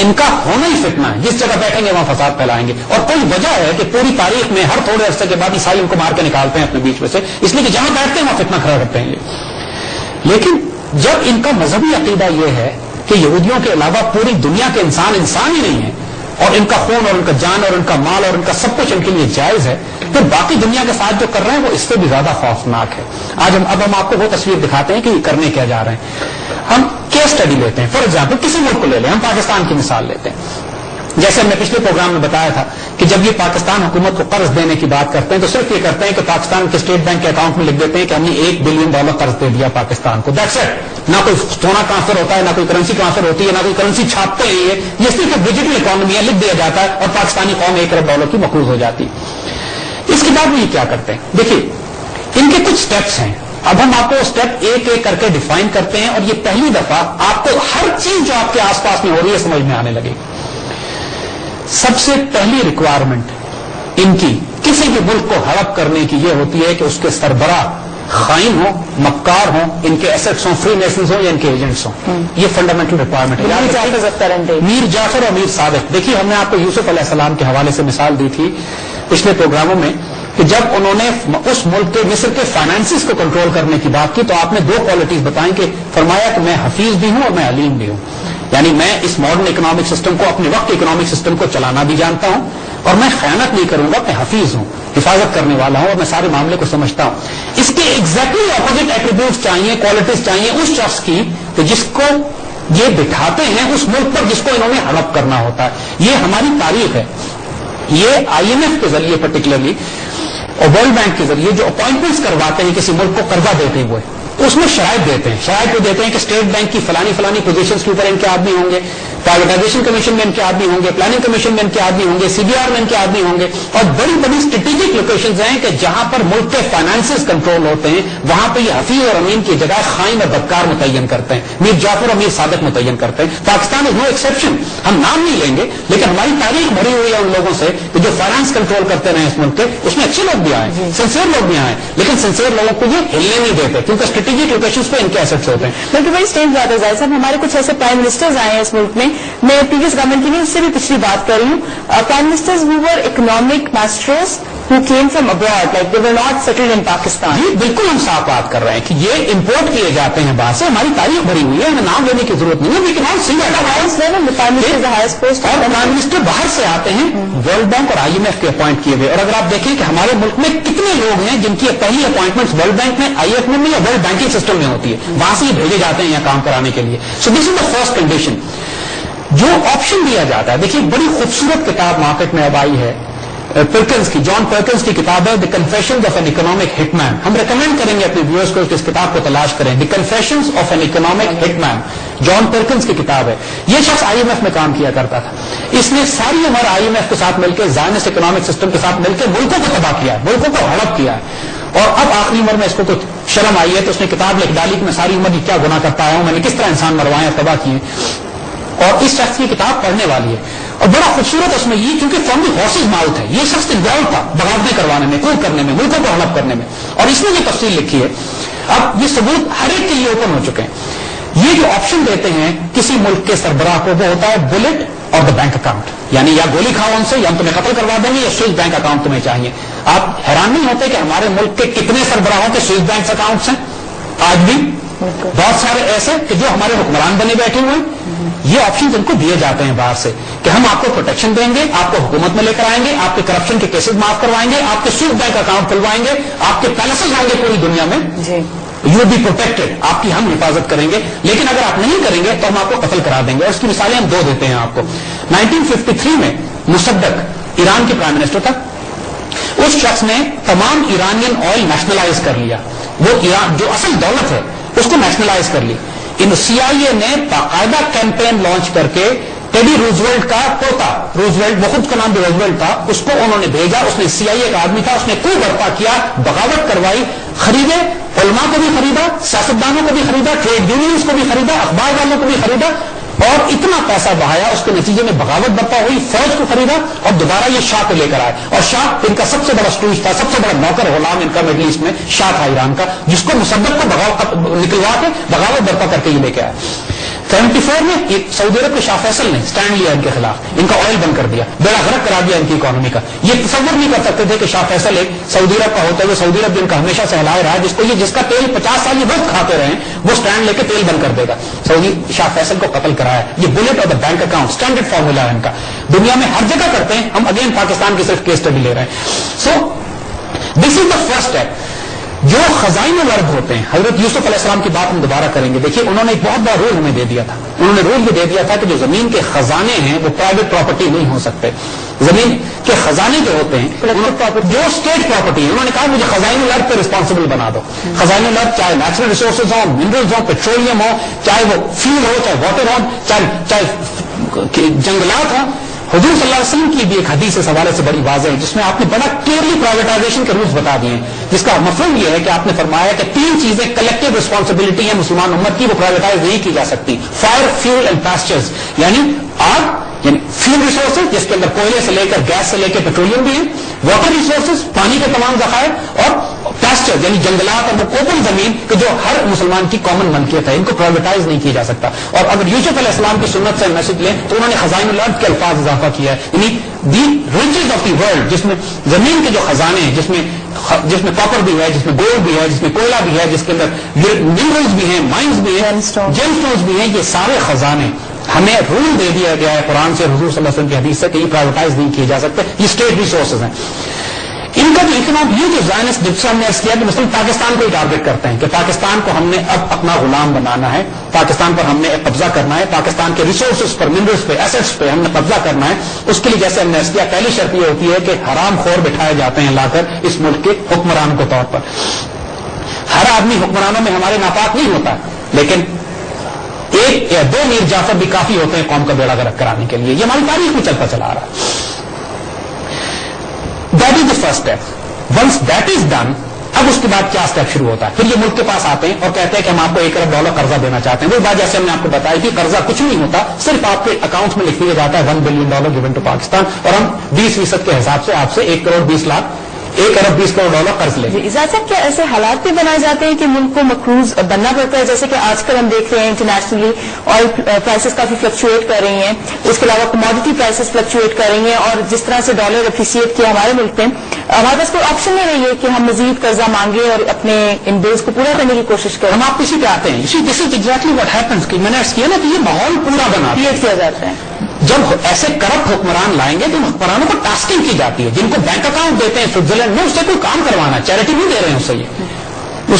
S2: ان کا ہونا ہی فتنہ ہے, جس جگہ بیٹھیں گے وہاں فساد پھیلائیں گے. اور کوئی وجہ ہے کہ پوری تاریخ میں ہر تھوڑے عرصے کے بعد عیسائی ان کو مار کے نکالتے ہیں اپنے بیچ میں سے, اس لیے کہ جہاں بیٹھتے ہیں وہاں فتنہ کھڑا کرتے ہیں یہ. لیکن جب ان کا مذہبی عقیدہ یہ ہے کہ یہودیوں کے علاوہ پوری دنیا کے انسان انسان ہی نہیں ہے, اور ان کا خون اور ان کا جان اور ان کا مال اور ان کا سب کچھ ان کے لیے جائز ہے, تو باقی دنیا کے ساتھ جو کر رہے ہیں وہ اس سے بھی زیادہ خوفناک ہے. آج ہم آپ کو وہ تصویر دکھاتے ہیں کہ یہ کرنے کیا جا رہے ہیں. ہم کیس اسٹڈی لیتے ہیں, فار ایگزامپل کسی ملک کو لے لیں, ہم پاکستان کی مثال لیتے ہیں. جیسے ہم نے پچھلے پروگرام میں بتایا تھا کہ جب یہ پاکستان حکومت کو قرض دینے کی بات کرتے ہیں تو صرف یہ کرتے ہیں کہ پاکستان کے اسٹیٹ بینک کے اکاؤنٹ میں لکھ دیتے ہیں کہ ہم نے $1 بلین قرض دے دیا پاکستان کو. That's it. نہ کوئی سونا ٹرانسفر ہوتا ہے, نہ کوئی کرنسی ٹرانسفر ہوتی ہے, نہ کوئی کرنسی چھاپتے ہیں. یہ صرف ایک ڈیجیٹل اکانومی ہے, لکھ دیا جاتا ہے اور پاکستانی قوم $1 ارب کی مقروض ہو جاتی. اس کے بعد وہ یہ کیا کرتے ہیں, دیکھیے ان کے کچھ سٹیپس ہیں. اب ہم آپ کو اسٹیپ ایک ایک کر کے ڈیفائن کرتے ہیں, اور یہ پہلی دفعہ آپ کو ہر چیز جو آپ کے آس پاس میں ہو رہی ہے سمجھ میں آنے لگے گی. سب سے پہلی ریکوائرمنٹ ان کی کسی بھی ملک کو ہڑپ کرنے کی یہ ہوتی ہے کہ اس کے سربراہ خائن ہوں, مکار ہوں, ان کے ایسٹس ہوں, فری نیشنز ہوں یا ان کے ایجنٹس ہوں. یہ فنڈامنٹل ریکوائرمنٹ ہے. میر جعفر اور میر صادق, دیکھیے ہم نے آپ کو یوسف علیہ السلام کے حوالے سے مثال دی تھی پچھلے پروگراموں میں کہ جب انہوں نے اس ملک کے مصر کے فائنانسز کو کنٹرول کرنے کی بات کی تو آپ نے دو کوالٹیز بتائیں کہ فرمایا کہ میں حفیظ بھی ہوں اور میں علیم بھی ہوں. یعنی میں اس ماڈرن اکنامک سسٹم کو, اپنے وقت کے اکنامک سسٹم کو چلانا بھی جانتا ہوں, اور میں خیانت نہیں کروں گا, میں حفیظ ہوں, حفاظت کرنے والا ہوں, اور میں سارے معاملے کو سمجھتا ہوں. اس کے ایگزیکٹلی اپوزٹ ایٹریبیوٹس چاہیے, کوالٹیز چاہیے اس شخص کی کہ جس کو یہ بٹھاتے ہیں اس ملک پر جس کو انہوں نے ہڑپ کرنا ہوتا ہے. یہ ہماری تاریخ ہے. یہ IMF کے ذریعے پرٹیکولرلی اور ورلڈ بینک کے ذریعے جو اپوائنٹمنٹس کرواتے ہیں کسی ملک کو قرضہ دیتے ہوئے, اس میں شرائط دیتے ہیں. شرائط وہ دیتے ہیں کہ اسٹیٹ بینک کی فلانی پوزیشنز کے اوپر ان کے آدمی ہوں گے, پرائیویٹائزیشن کمیشن میں ان کے آدمی ہوں گے, پلاننگ کمیشن میں ان کے آدمی ہوں گے, سی بی آر میں ان کے آدمی ہوں گے, اور بڑی بڑی اسٹریٹجک لوکیشنز ہیں کہ جہاں پر ملک کے فائنانسز کنٹرول ہوتے ہیں, وہاں پہ یہ حفیظ اور امین کی جگہ خائن اور بدکار متعین کرتے ہیں, میر جعفر اور میر صادق متعین کرتے ہیں. پاکستان از نو ایکسیپشن. ہم نام نہیں لیں گے لیکن ہماری تاریخ بھری ہوئی ہے ان لوگوں سے کہ جو فائنانس کنٹرول کرتے رہے اس ملک کے, اس میں اچھے لوگ بھی آئے, سنسیئر لوگ بھی آئے, لیکن سنسیئر لوگوں کو یہ ہلنے نہیں دیتے کیونکہ اسٹریٹجک لوکیشنز پہ ان کے ایسٹس ہوتے ہیں.
S1: بلکہ بڑی اسٹرینج بات ہے ظاہر صاحب, ہمارے کچھ ایسے پرائم منسٹرز آئے ہیں اس ملک میں پریویس گورنمنٹ کی نہیں, اس سے بھی پچھلی بات کر رہی ہوں, prime ministers who were economic masters who came from abroad, like they were not settled in Pakistan.
S2: جی بالکل ہم صاف بات کر رہے ہیں کہ یہ امپورٹ کیے جاتے ہیں باہر سے, ہماری تاریخ بھری ہوئی ہے, ہمیں نام لینے کی ضرورت نہیں ہے. لیکن پرائم منسٹر باہر سے آتے ہیں ورلڈ بینک اور آئی ایم ایف کے اپوائنٹ کیے ہوئے. اور اگر آپ دیکھیں کہ ہمارے ملک میں کتنے لوگ ہیں جن کی پہلی اپوائنٹمنٹ ورلڈ بینک میں, آئی ایف میں یا ورلڈ بینکنگ سسٹم میں ہوتی ہے, وہاں سے یہ بھیجے جاتے ہیں یہاں کام کرانے کے لیے. سو دس از دا فرسٹ کنڈیشن. جو آپشن دیا جاتا ہے, دیکھیے بڑی خوبصورت کتاب مارکیٹ میں اب آئی ہے پرکنز کی, جان پرکنز کی کتاب ہے دی کنفیشنز آف این اکنامک ہٹ مین. ہم ریکمینڈ کریں گے اپنے ویورز کو کہ اس کتاب کو تلاش کریں. دی کنفیشنز آف این اکنامک ہٹ مین, جان پرکنز کی کتاب ہے. یہ شخص آئی ایم ایف میں کام کیا کرتا تھا. اس نے ساری عمر آئی ایم ایف کے ساتھ مل کے, زائنسٹ اکنامک سسٹم کے ساتھ مل کے ملکوں کو تباہ کیا ہے, ملکوں کو ہڑپ کیا ہے. اور اب آخری عمر میں اس کو کچھ شرم آئی ہے تو اس نے کتاب لکھ ڈالی کہ میں ساری عمر کیا گناہ کرتا آیا ہوں, میں نے کس طرح انسان مروائے تباہ کیے. اور اس شخص کی کتاب پڑھنے والی ہے, اور بڑا خوبصورت اس میں یہ, کیونکہ فرام دی ہارسز ماؤتھ ہے, یہ شخص انوالو تھا بغاوتیں کروانے میں, کود کرنے میں, ملکوں کو ہڑپ کرنے میں, اور اس نے یہ تفصیل لکھی ہے. اب یہ ثبوت ہر ایک کے لیے اوپن ہو چکے ہیں. یہ جو آپشن دیتے ہیں کسی ملک کے سربراہ کو, وہ ہوتا ہے بلٹ اور دا بینک اکاؤنٹ, یعنی یا گولی کھاؤ ان سے, یا ہم تمہیں قتل کروا دیں گے, یا سوئس بینک اکاؤنٹ تمہیں چاہیے. آپ حیران نہیں ہوتے کہ ہمارے ملک کے کتنے سربراہوں کے سوئس بینک اکاؤنٹس ہیں آج بھی, بہت سارے ایسے کہ جو ہمارے حکمران بنے بیٹھے ہوئے ہیں. یہ آپشن ان کو دیے جاتے ہیں باہر سے کہ ہم آپ کو پروٹیکشن دیں گے, آپ کو حکومت میں لے کر آئیں گے, آپ کے کرپشن کے کیسز معاف کروائیں گے, آپ کے سوئس بینک اکاؤنٹ کھلوائیں گے, آپ کے پیلسز ہوں گے پوری دنیا میں, یو ول بی پروٹیکٹڈ, آپ کی ہم حفاظت کریں گے. لیکن اگر آپ نہیں کریں گے تو ہم آپ کو قتل کرا دیں گے. اور اس کی مثالیں ہم دو دیتے ہیں آپ کو. 1953 میں مصدق ایران کے پرائم منسٹر تھا. اس شخص نے تمام ایرانین آئل نیشنلائز کر لیا, وہ ایران جو اصل دولت ہے اس کو نیشنلائز کر لی. ان سی آئی اے نے باقاعدہ کیمپین لانچ کر کے ٹیڈی روزویلٹ کا پوتا, روزویلٹ وہ خود کا نام بھی روزویلٹ تھا, اس کو انہوں نے بھیجا. اس نے سی آئی اے کا آدمی تھا, اس نے کو برپا کیا, بغاوت کروائی, خریدے, علماء کو بھی خریدا, سیاستدانوں کو بھی خریدا, ٹریڈ یونینز کو بھی خریدا, اخبار والوں کو بھی خریدا, اور اتنا پیسہ بہایا, اس کے نتیجے میں بغاوت برپا ہوئی, فوج کو خریدا, اور دوبارہ یہ شاہ کو لے کر آئے. اور شاہ ان کا سب سے بڑا اسٹوج تھا, سب سے بڑا نوکر غلام ان کا مڈل ایسٹ میں شاہ تھا ایران کا, جس کو مصدق کو نکلوا کے بغاوت برپا کر کے یہ لے کے آئے. 74 میں سعودی عرب کے شاہ فیصل نے اسٹینڈ لیا ان کے خلاف, ان کا آئل بند کر دیا, بیڑا غرق کرا دیا ان کی اکانومی کا. یہ تصور نہیں کر سکتے تھے کہ شاہ فیصل ایک سعودی عرب کا ہوتا ہے, سعودی عرب جن کا ہمیشہ سے ہلایا رہا ہے, جس کا تیل 50 سال یہ وقت کھاتے رہے, وہ اسٹینڈ لے کے تیل بند کر دے گا. سعودی شاہ فیصل کو قتل کرایا. یہ بلٹ اور the bank account standard formula ہے ان کا, دنیا میں ہر جگہ کرتے ہیں. ہم اگین پاکستان کی صرف کیس اسٹڈی لے رہے ہیں. سو دس از دا فرسٹ اسٹیپ. جو خزائن الارض ہوتے ہیں, حضرت یوسف علیہ السلام کی بات ہم دوبارہ کریں گے. دیکھیے انہوں نے ایک بہت بڑا رول ہمیں دے دیا تھا. انہوں نے رول یہ دے دیا تھا کہ جو زمین کے خزانے ہیں وہ پرائیویٹ پراپرٹی نہیں ہو سکتے. زمین کے خزانے جو ہوتے ہیں جو اسٹیٹ پراپرٹی ہے, انہوں نے کہا مجھے خزائن الارض پہ رسپانسبل بنا دو. خزائن الارض چاہے نیچرل ریسورسز ہوں, منرلز ہوں, پیٹرولیم ہو, چاہے وہ فیول ہو, چاہے واٹر ہو, چاہے جنگلات ہوں. حضور صلی اللہ علیہ وسلم کی بھی ایک حدیث اس حوالے سے بڑی واضح ہے, جس میں آپ نے بڑا کلیئرلی پرائیویٹائزیشن کے رولز بتا دیے ہیں, جس کا مفہوم یہ ہے کہ آپ نے فرمایا کہ 3 چیزیں کلیکٹو ریسپانسبلٹی ہے مسلمان امت کی, وہ پرائیویٹائز نہیں کی جا سکتی. فائر, فیول اینڈ پیسچرز, یعنی آگ, یعنی فیول ریسورسز جس کے اندر کوئلے سے لے کر گیس سے لے کے پیٹرولیم بھی ہے, واٹر ریسورسز پانی کے تمام ذخائر, اور پیسچر یعنی جنگلات اور اوپن زمین کہ جو ہر مسلمان کی کامن ملکیت ہے, ان کو پرائیویٹائز نہیں کیا جا سکتا. اور اگر یوسف علیہ السلام کی سنت سے میسج لیں تو انہوں نے خزائن الارض کے الفاظ اضافہ کیا ہے, یعنی دی ریچز آف دی ورلڈ, جس میں زمین کے جو خزانے ہیں, جس میں کاپر بھی ہے, جس میں گولڈ بھی ہے, جس میں کوئلہ بھی ہے, جس کے اندر منرلز بھی ہیں, مائنز بھی ہیں, جیم سٹونز بھی ہیں, یہ سارے خزانے ہمیں رول دے دیا گیا ہے قرآن سے, حضور صلی اللہ علیہ وسلم کی حدیث سے, کہ یہ پرائیویٹائز نہیں کیے جا سکتے. یہ اسٹیٹ ریسورسز ہیں. ان کا جو اکنام, یہ جو زائنسٹ جس سے ہم نے ایس کیا کہ مثلا پاکستان کو ہی ٹارگیٹ کرتے ہیں کہ پاکستان کو ہم نے اب اپنا غلام بنانا ہے, پاکستان پر ہم نے قبضہ کرنا ہے, پاکستان کے ریسورسز پر, منرلز پہ, ایسٹس پہ ہم نے قبضہ کرنا ہے. اس کے لیے جیسے ہم نے ایس کیا, پہلی شرط یہ ہوتی ہے کہ حرام خور بٹھائے جاتے ہیں لا کر اس ملک کے حکمران کے طور پر. ہر آدمی حکمرانوں میں ہمارے ناپاک نہیں ہوتا، لیکن ایک یا دو میر جعفر بھی کافی ہوتے ہیں قوم کا بیڑا غرق کرانے کے لیے. یہ ہماری تاریخ میں چلتا چلا آ رہا ہے. That is the first step. Once that is done, اب اس کے بعد کیا اسٹیپ شروع ہوتا ہے؟ پھر یہ ملک کے پاس آتے ہیں اور کہتے ہیں کہ ہم آپ کو $1 ارب قرضہ دینا چاہتے ہیں. وہ بات جیسے ہم نے آپ کو بتائی کہ قرضہ کچھ نہیں ہوتا، صرف آپ کے اکاؤنٹ میں لکھ دیا جاتا ہے $1 بلین گیون ٹو پاکستان، اور ہم 20% کے حساب سے آپ سے $1 کروڑ 20 لاکھ $1 ارب 20 کروڑ قرض لیں.
S1: زاہد صاحب، کیا ایسے حالات بھی بنائے جاتے ہیں کہ ملک کو مقروض بننا پڑتا ہے؟ جیسے کہ آج کل ہم دیکھ رہے ہیں انٹرنیشنلی آئل پرائسز کافی فلکچویٹ کر رہی ہیں، اس کے علاوہ کموڈٹی پرائسز فلکچویٹ کر رہی ہیں، اور جس طرح سے ڈالر اپریسیٹ کیا ہمارے ملک میں، ہمارے پاس کوئی آپشن نہیں رہی ہے کہ ہم مزید قرضہ مانگیں اور اپنے ان بلز کو پورا کرنے کی کوشش کریں.
S2: ہم آپ کسی پہ آتے ہیں. دس از ایگزیکٹلی واٹ ہیپنس کہ میں نے کیا نا کہ یہ ماحول پورا بنا
S1: کریٹ کیا جاتا ہے.
S2: جب ایسے کرپٹ حکمران لائیں گے تو ان حکمرانوں کو ٹاسکنگ کی جاتی ہے، جن کو بینک اکاؤنٹ دیتے ہیں سوئٹزرلینڈ میں، اس سے کوئی کام کروانا ہے، چیریٹی نہیں دے رہے ہیں اس سے، یہ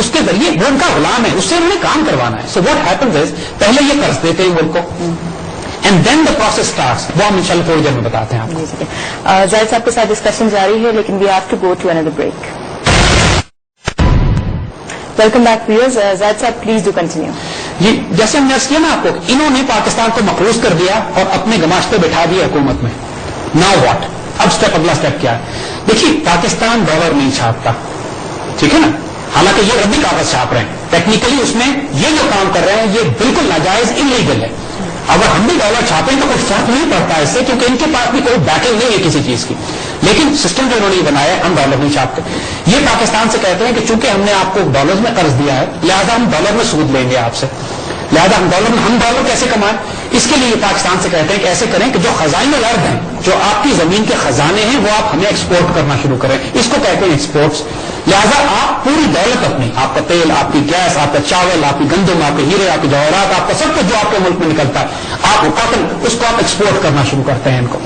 S2: اس کے ذریعے وہ ان کا غلام ہے، اس سے انہوں نے کام کروانا ہے. سو واٹ ہیپنز از پہلے یہ قرض دیتے ہیں ملک کو، and then the process starts. وہ ہم انشاءاللہ تھوڑی دیر میں بتاتے ہیں آپ کو.
S1: زاہد صاحب کے ساتھ ڈسکشن جاری ہے، لیکن we have to go to another break. Welcome back viewers. Zahid sahib please do continue.
S2: جی، جیسے ہم نے کیا نا آپ کو، انہوں نے پاکستان کو مقروض کر دیا اور اپنے گماشتے بٹھا دیا حکومت میں. Now what? اب اگلا اسٹیپ کیا ہے؟ دیکھیے، پاکستان ڈالر نہیں چھاپتا، ٹھیک ہے نا، حالانکہ یہ ربی کاغذ چھاپ رہے ہیں. ٹیکنیکلی اس میں یہ جو کام کر رہے ہیں یہ بالکل ناجائز انلیگل ہے. اگر ہم بھی ڈالر چھاپیں تو کوئی فرق نہیں پڑتا اس سے، کیونکہ ان کے پاس بھی کوئی بیکنگ نہیں ہے کسی چیز کی. لیکن سسٹم جو انہوں نے یہ بنایا ہے، ہم ڈالر نہیں چھاپتے. یہ پاکستان سے کہتے ہیں کہ چونکہ ہم نے آپ کو ڈالر میں قرض دیا ہے، لہذا ہم ڈالر میں سود لیں گے آپ سے، لہذا ہم ڈالر کیسے کمائیں؟ اس کے لیے پاکستان سے کہتے ہیں کہ ایسے کریں کہ جو خزائن الارض ہیں، جو آپ کی زمین کے خزانے ہیں، وہ آپ ہمیں ایکسپورٹ کرنا شروع کریں. اس کو کہتے ہیں ایکسپورٹس. لہذا آپ پوری دولت اپنی، آپ کا تیل، آپ کی گیس، آپ کا چاول، آپ کی گندم، آپ کے ہیرے، آپ کے جواہرات، آپ کا سب کچھ جو آپ کے ملک میں نکلتا ہے، آپ کاٹن، اس کو آپ ایکسپورٹ کرنا شروع کرتے ہیں ان کو.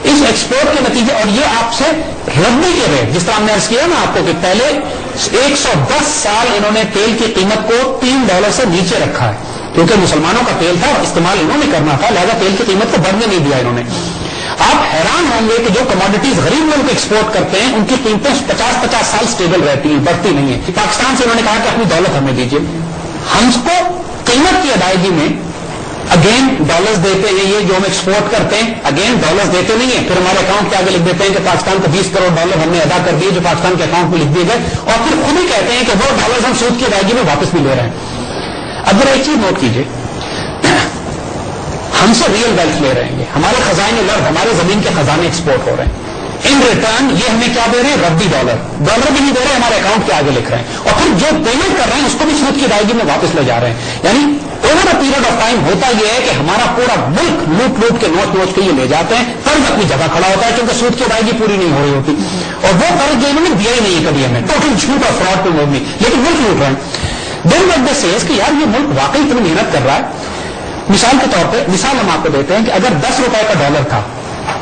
S2: اس ایکسپورٹ کے نتیجے، اور یہ آپ سے ربی کے ریٹ، جس طرح ہم نے عرض کیا نا آپ کو کہ پہلے 110 سال انہوں نے تیل کی قیمت کو $3 سے نیچے رکھا ہے، کیونکہ مسلمانوں کا تیل تھا اور استعمال انہوں نے کرنا تھا، لہذا تیل کی قیمت کو بڑھنے نہیں دیا انہوں نے. آپ حیران ہوں گے کہ جو کموڈیٹیز غریب ملک ایکسپورٹ کرتے ہیں ان کی قیمتیں 50 سال اسٹیبل رہتی ہیں، بڑھتی نہیں ہیں. پاکستان سے انہوں نے کہا کہ اپنی دولت ہمیں دیجیے، ہم کو قیمت کی ادائیگی میں اگین ڈالرز دیتے ہیں. یہ جو ہم ایکسپورٹ کرتے ہیں اگین ڈالرز دیتے نہیں ہیں، پھر ہمارے اکاؤنٹ کے آگے لکھ دیتے ہیں کہ پاکستان کو $20 کروڑ ہم نے ادا کر دیے، جو پاکستان کے اکاؤنٹ میں لکھ دیے گئے، اور پھر خود ہی کہتے ہیں کہ وہ ڈالرز ہم سود کی ادائیگی میں واپس بھی لے رہے ہیں. اب ذرا ایک چیز نوٹ کیجیے، ہم سے ریئل ویلتھ لے رہے ہیں، ہمارے خزانے الارض، ہمارے زمین کے خزانے ایکسپورٹ ہو رہے ہیں. ان ریٹرن یہ ہمیں کیا دے رہے ہیں؟ ربی ڈالر بھی نہیں دے رہے، ہمارے اکاؤنٹ کے آگے لکھ رہے ہیں، اور پھر جو پیمنٹ کر رہے ہیں اس کو بھی سود کی ادائیگی میں واپس لے جا رہے ہیں. یعنی over a period of time ہوتا یہ ہے کہ ہمارا پورا ملک لوٹ کے نوچ کے یہ لے جاتے ہیں، قرض اپنی جگہ کھڑا ہوتا ہے کیونکہ سود کی ادائیگی پوری نہیں ہو رہی ہوتی، اور وہ قرض جو انہوں نے دیا ہی نہیں ہے کبھی ہمیں، ٹوٹل جھوٹ اور فراڈ پہ موبی، لیکن ملک لوٹ رہے ہیں. دین وٹ دے سیز کہ یار یہ ملک واقعی اتنی محنت کر رہا ہے. مثال کے طور پہ ہم آپ کو دیتے ہیں کہ اگر $10 کا ڈالر تھا،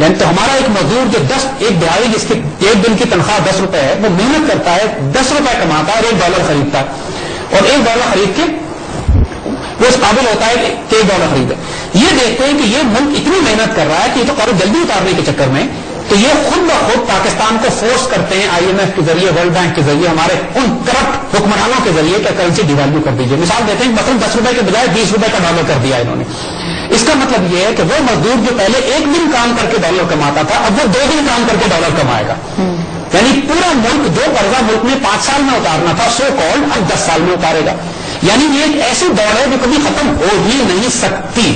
S2: یعنی تو ہمارا ایک مزدور جو ایک دہاڑی جس کی ایک دن کی تنخواہ $10 ہے، وہ محنت کرتا ہے، $10 کماتا ہے اور $1 خریدتا ہے، اور $1 خرید کے وہ اس قابل ہوتا ہے کہ $1 خریدے. یہ دیکھتے ہیں کہ یہ ملک اتنی محنت کر رہا ہے کہ یہ تو قرض جلدی اتارنے کے چکر میں، تو یہ خود بخود پاکستان کو فورس کرتے ہیں IMF کے ذریعے، ورلڈ بینک کے ذریعے، ہمارے ان کرپٹ حکمرانوں کے ذریعے کہ کرنسی ڈیویلو کر دیجیے. مثال دیتے ہیں کہ مثلا $10 کے بجائے $20 کا ڈالر کر دیا انہوں نے. اس کا مطلب یہ ہے کہ وہ مزدور جو پہلے 1 دن کام کر کے ڈالر کماتا تھا، اب وہ 2 دن کام کر کے ڈالر کمائے گا. یعنی پورا ملک جو قرضہ ملک میں 5 سال میں اتارنا تھا سو کالڈ، اب 10 سال میں اتارے گا. یعنی یہ ایک ایسی دوڑ ہے جو کبھی ختم ہو ہی نہیں سکتی.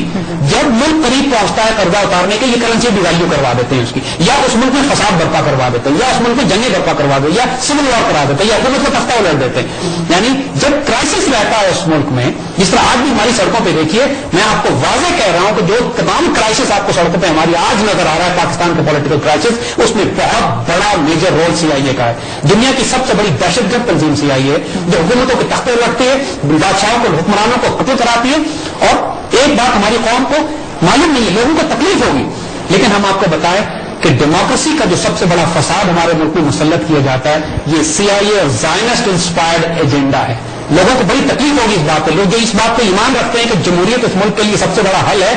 S2: جب ملک قریب پہنچتا ہے قرضہ اتارنے کے، یہ کرنسی ڈیویلو کروا دیتے ہیں اس کی، یا اس ملک میں فساد برپا کروا دیتے ہیں، یا اس ملک میں جنگیں برپا کروا دیتے ہیں، یا سول وار کرا دیتے ہیں، یا حکومت کو تختہ الٹ دیتے ہیں. یعنی جب کرائسس رہتا ہے اس ملک میں، جس طرح آج بھی ہماری سڑکوں پہ دیکھیے، میں آپ کو واضح کہہ رہا ہوں کہ جو تمام کرائسس آپ کو سڑکوں پہ ہماری آج نظر آ رہا ہے، پاکستان کا پولیٹیکل کرائسس، اس میں بہت بڑا میجر رول CIA کا ہے. دنیا کی سب سے بڑی دہشت گرد تنظیم CIA ہے، جو حکومتوں کے تختے الٹتی ہے، بادشاہوں کو، حکمرانوں کو قتل کراتی ہے. اور ایک بات ہماری قوم کو معلوم نہیں ہے، لوگوں کو تکلیف ہوگی، لیکن ہم آپ کو بتائیں کہ ڈیموکریسی کا جو سب سے بڑا فساد ہمارے ملک میں مسلط کیا جاتا ہے، یہ CIA اور زائنسٹ انسپائرڈ ایجنڈا ہے. لوگوں کو بڑی تکلیف ہوگی اس بات پہ. لوگ جو اس بات پہ ایمان رکھتے ہیں کہ جمہوریت اس ملک کے لیے سب سے بڑا حل ہے،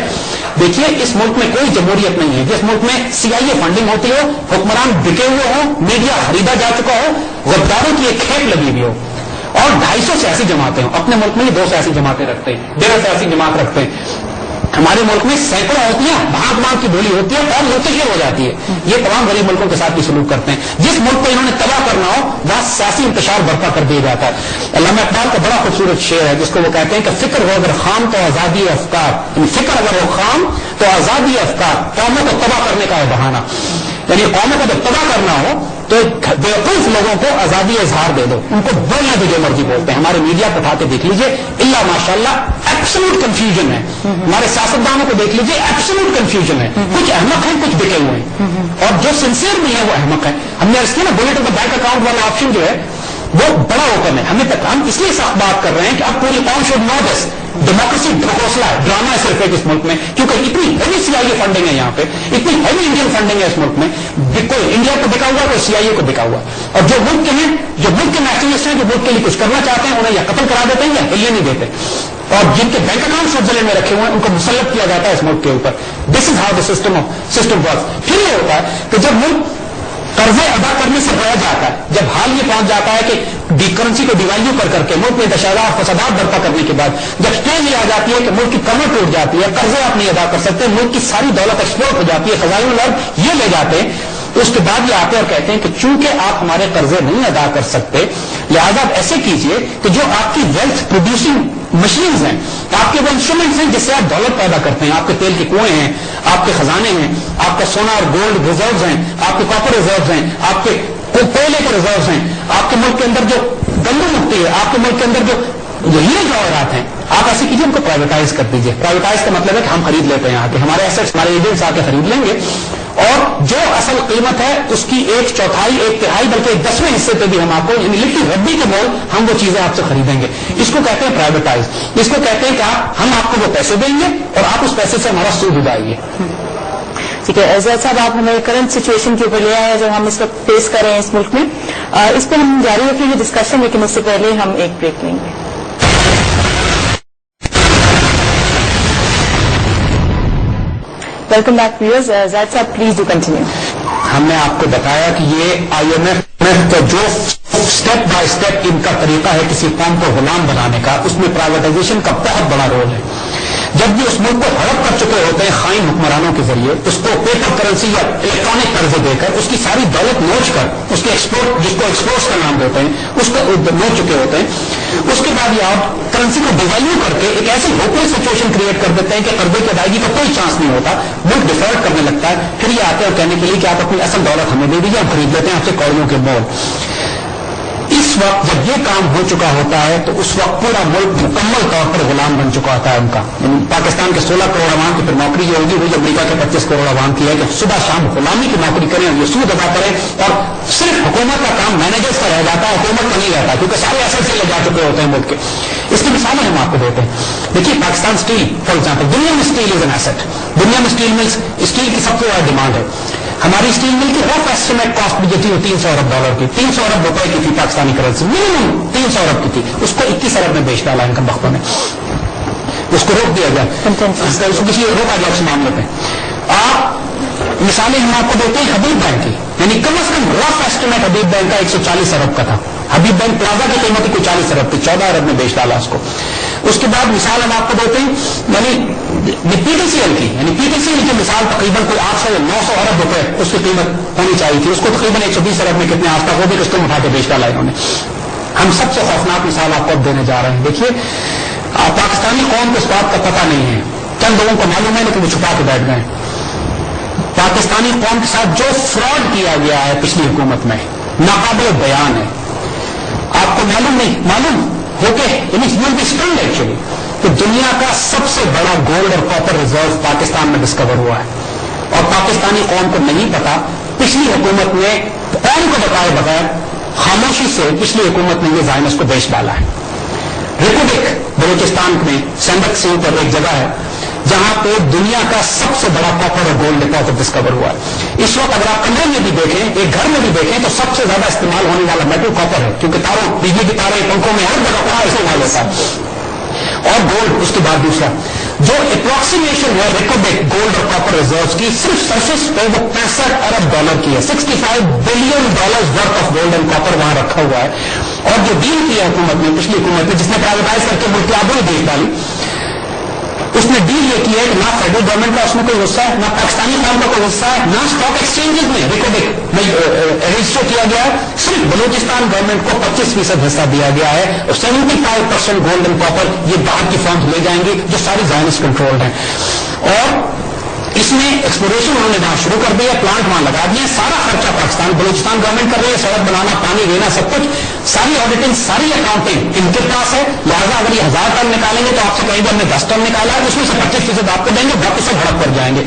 S2: دیکھیے اس ملک میں کوئی جمہوریت نہیں ہے. جس ملک میں CIA فنڈنگ ہوتی ہو، حکمران بکے ہوئے ہوں، میڈیا خریدا جا چکا ہو، غداروں کی ایک کھیپ لگی ہوئی ہو، اور 250 سیاسی جماعتیں ہوں. اپنے ملک میں یہ 2 سیاسی جماعتیں رکھتے ہیں, 1.5 سیاسی جماعت رکھتے ہیں. ہمارے ملک میں سینکڑوں ہوتی ہیں, بھاگ بھاگ کی بولی ہوتی ہے اور منتشر ہو جاتی ہے. یہ تمام غریب ملکوں کے ساتھ بھی سلوک کرتے ہیں. جس ملک کو انہوں نے تباہ کرنا ہو وہاں سیاسی انتشار برپا کر دیا جاتا ہے. علامہ اقبال کا بڑا خوبصورت شعر ہے جس کو وہ کہتے ہیں کہ فکر ہو اگر خام تو آزادی افکار, یعنی فکر اگر ہو خام تو آزادی افکار, قوموں کو تباہ کرنے کا ہے بہانہ. یعنی قوموں کو جب تباہ کرنا ہو تو بیوقوف لوگوں کو آزادی اظہار دے دو, ان کو بولنے دو جو مرضی بولتے ہیں. ہمارے میڈیا کو اٹھا کے دیکھ لیجیے, اللہ ماشاء اللہ ایبسولوٹ کنفیوژن ہے. ہمارے سیاستدانوں کو دیکھ لیجیے, ایبسولوٹ کنفیوژن ہے. کچھ احمق ہیں, کچھ بکے ہوئے ہیں, اور جو سنسیئر نہیں ہے وہ احمق ہے. ہم نے عرض کیا نا بولے تو بینک اکاؤنٹ والا آپشن جو ہے وہ بڑا اوپن ہے. ہم اس لیے سخت بات کر رہے ہیں کہ اب پوری قوم شوڈ نو دس. ڈیموکریسی ڈھکوسلا ہے, ڈرامہ ہے صرف ایک اس ملک میں, کیونکہ اتنی heavy C I a funding ہے یہاں پہ, اتنی ہیوی انڈین فنڈنگ ہے اس ملک میں. کوئی انڈیا کو بکا ہوا, کوئی سی آئی اے کو بکا ہوا. اور جو ملک کے ہیں, جو ملک کے نیشنلسٹ ہیں, جو ملک کے لیے کچھ کرنا چاہتے ہیں, انہیں یا قتل کرا دیتے ہیں یا ہلنے نہیں دیتے. اور جن کے بینک اکاؤنٹ سوئٹزرلینڈ میں رکھے ہوئے ہیں ان کو مسلط کیا جاتا ہے اس ملک کے اوپر. This is how the system works. پھر یہ ہوتا ہے کہ جب ملک قرضے ادا کرنے سے رہ جاتا ہے, جب حال یہ پہنچ جاتا ہے کہ کرنسی کو ڈیویلیو کر کے ملک میں دشہرہ اور فسادات برپا کرنے کے بعد جب اسٹیج یہ آ جاتی ہے کہ ملک کی کمر ٹوٹ جاتی ہے, قرضے آپ نہیں ادا کر سکتے, ملک کی ساری دولت ایکسپورٹ ہو جاتی ہے, خزائن الارض یہ لے جاتے ہیں, تو اس کے بعد یہ آتے اور کہتے ہیں کہ چونکہ آپ ہمارے قرضے نہیں ادا کر سکتے لہذا آپ ایسے کیجئے کہ جو آپ کی ویلتھ پروڈیوسنگ مشینز ہیں, آپ کے وہ انسٹرومنٹس ہیں جس سے آپ دولت پیدا کرتے ہیں, آپ کے تیل کے کنویں ہیں, آپ کے خزانے ہیں, آپ کا سونا اور گولڈ ریزروز ہیں, آپ کے کاپر ریزروز ہیں, آپ کے کوئلے کے ریزروز ہیں, آپ کے ملک کے اندر جو گندم اگتی ہے, آپ کے ملک کے اندر جو ہیرے جواہرات ہیں, آپ ایسے کیجیے ان کو پرائیویٹائز کر دیجیے. پرائیویٹائز کا مطلب ہے کہ ہم خرید لیتے ہیں آ کے, ہمارے ایسٹس ہمارے ایجنٹس آ کے خرید لیں گے, اور جو اصل قیمت ہے اس کی 1/4 1/3 بلکہ 1/10 حصے پہ بھی ہم آپ کو یعنی لٹی ربی کے مول ہم وہ چیزیں آپ سے خریدیں گے. اس کو کہتے ہیں پرائیویٹائز. اس کو کہتے ہیں کہ ہم آپ کو وہ پیسے دیں گے اور آپ اس پیسے سے ہمارا سود اٹھائیے.
S1: ٹھیک ہے زید صاحب, آپ ہمیں کرنٹ سچویشن کے اوپر لے آئے ہیں جو ہم اس وقت فیس کر رہے ہیں اس ملک میں. اس پہ ہم جاری رکھیں گے ڈسکشن, لیکن اس سے پہلے ہم ایک بریک لیں گے. Welcome back viewers. زید صاحب پلیز ڈو کنٹینیو.
S2: ہم نے آپ کو بتایا کہ یہ آئی ایم ایف کا جو اسٹیپ بائی اسٹیپ ان کا طریقہ ہے کسی قوم کو غلام بنانے کا, اس میں پرائیویٹائزیشن کا بہت بڑا رول ہے. جب بھی اس ملک کو ہڑپ کر چکے ہوتے ہیں خائن حکمرانوں کے ذریعے, اس کو پیپر کرنسی یا الیکٹرانک قرضے دے کر اس کی ساری دولت نوچ کر اس کے ایکسپورٹ, جس کو ایکسپورٹس کا نام دیتے ہیں, اس کو نوچ چکے ہوتے ہیں. اس کے بعد یہ آپ کرنسی کو ڈیویلیو کر کے ایک ایسی ہوپلیس سچویشن کریٹ کر دیتے ہیں کہ قرضے کی ادائیگی کا کوئی چانس نہیں ہوتا, ملک ڈیفالٹ کرنے لگتا ہے. پھر یہ آتے ہیں کہنے کے لیے کہ آپ اپنی اصل دولت ہمیں دے دیجیے, ہم خرید لیتے ہیں آپ سے کوڑیوں کے مول. اس وقت جب یہ کام ہو چکا ہوتا ہے تو اس وقت پورا ملک مکمل طور پر غلام بن چکا ہوتا ہے ان کا. یعنی پاکستان کے 16 کروڑ عوام کی پھر نوکری جو ہوگی وہی امریکہ کے 25 کروڑ عوام کی ہے کہ صبح شام غلامی کی نوکری کریں, یہ سود ادا کریں, اور صرف حکومت کا کام مینیجرز کا رہ جاتا ہے, حکومت کا نہیں رہتا کیونکہ سارے ایسے سے لے جا چکے ہوتے ہیں ملک کے. اس کی مثالیں ہم آپ کو دیتے ہیں. دیکھیے پاکستان اسٹیل فار ایگزامپل, دنیا میں اسٹیل از این ایسٹ, دنیا میں اسٹیل ملز, اسٹیل کی سب سے زیادہ ڈیمانڈ ہے. ہماری اسٹیل مل کی رف ایسٹیمیٹ کاسٹ بھی جو تھی وہ 300 ارب ڈالر کی, 300 ارب روپے کی تھی پاکستانی کرنسی, منیمم 300 ارب کی تھی. اس کو 21 ارب میں بیچ ڈالا ان کا بختوں نے, اس کو روک دیا گیا, اس کو کسی روکا گیا اس معاملے پہ. آپ مثالیں ہم آپ کو دیتے ہیں حبیب بینک کی, یعنی کم از کم رف ایسٹیمیٹ حبیب بینک کا 140 ارب کا تھا. حبیب بینک پلازا کی قیمت کوئی 40 ارب تھی, 14 ارب میں بیچ ڈالا اس کو. اس کے بعد مثال ہم آپ کو دیتے ہیں یعنی پی ٹی سی ایل کی, یعنی پی ٹی سی ایل کی مثال تقریباً کوئی 800 یا 900 ارب روپے اس کی قیمت ہونی چاہیے تھی, اس کو تقریباً 120 ارب میں کتنے آس پاس وہ بھی کسٹم اٹھا کے بیچ ڈالا انہوں نے. ہم سب سے خوفناک مثال آپ کو اب دینے جا رہے ہیں. دیکھیے پاکستانی قوم کو اس بات کا پتہ نہیں ہے, چند لوگوں کو معلوم ہے لیکن وہ چھپا کے بیٹھ گئے. پاکستانی قوم کے ساتھ جو فراڈ کیا گیا ہے پچھلی حکومت میں ناقابل بیان ہے. آپ کو معلوم نہیں, معلوم ہو کے ایکچولی کہ دنیا کا سب سے بڑا گولڈ اور کاپر ریزرو پاکستان میں ڈسکور ہوا ہے, اور پاکستانی قوم کو نہیں پتا. پچھلی حکومت نے قوم کو بتائے بغیر خاموشی سے پچھلی حکومت نے یہ زائنس کو بیچ ڈالا ہے. ریپوبلک بلوچستان میں سندک سے اوپر ایک جگہ ہے جہاں پہ دنیا کا سب سے بڑا کاپر اور گولڈ ڈپازٹ ڈسکور ہوا ہے. اس وقت اگر آپ کمرے میں بھی دیکھیں, ایک گھر میں بھی دیکھیں, تو سب سے زیادہ استعمال ہونے والا میٹل کاپر ہے, کیونکہ تاروں, بجلی کی تاریں, پنکھوں میں ہر جگہ پر استعمال ہوتا ہے. اور گولڈ اس کے بعد دوسرا جو اپروکسیمیشن ہے ریپوبلک گولڈ اور کاپر ریزروز کی صرف سرفیس پہ وہ 65 ارب ڈالر کی ہے. $65 billion worth of gold and copper وہاں رکھا ہوا ہے. اور جو ڈیل کیا حکومت نے, پچھلی حکومت نے, جس نے پرائیویٹائز کر کے ملک کی آبروئی دیکھ ڈالی, اس نے ڈیل یہ کی ہے کہ نہ فیڈرل گورنمنٹ کا اس میں کوئی حصہ ہے, نہ پاکستانی قوم کا کوئی حصہ ہے, نہ اسٹاک ایکسچینجز میں ریکارڈ رجسٹر کیا گیا ہے. صرف بلوچستان گورنمنٹ کو 25% حصہ دیا گیا ہے. 75% گولڈ اینڈ کاپر یہ باہر کی فرمز لے جائیں گی جو ساری زائنسٹ کنٹرولڈ ہیں. اور اس میں ایکسپلوریشن انہوں نے وہاں شروع کر دیا, پلانٹ وہاں لگا دیا, سارا خرچہ پاکستان بلوچستان گورنمنٹ کر رہی ہے, سڑک بنانا, پانی دینا, سب کچھ, ساری آڈیٹنگ, ساری اکاؤنٹنگ ان کے پاس ہے. لہٰذا اگر یہ 1000 ٹن نکالیں گے تو آپ سے کہیں گے ہم نے 10 ٹن نکالا ہے, اس میں سے 25% آپ کو دیں گے, باقی سب ہڑپ کر جائیں گے.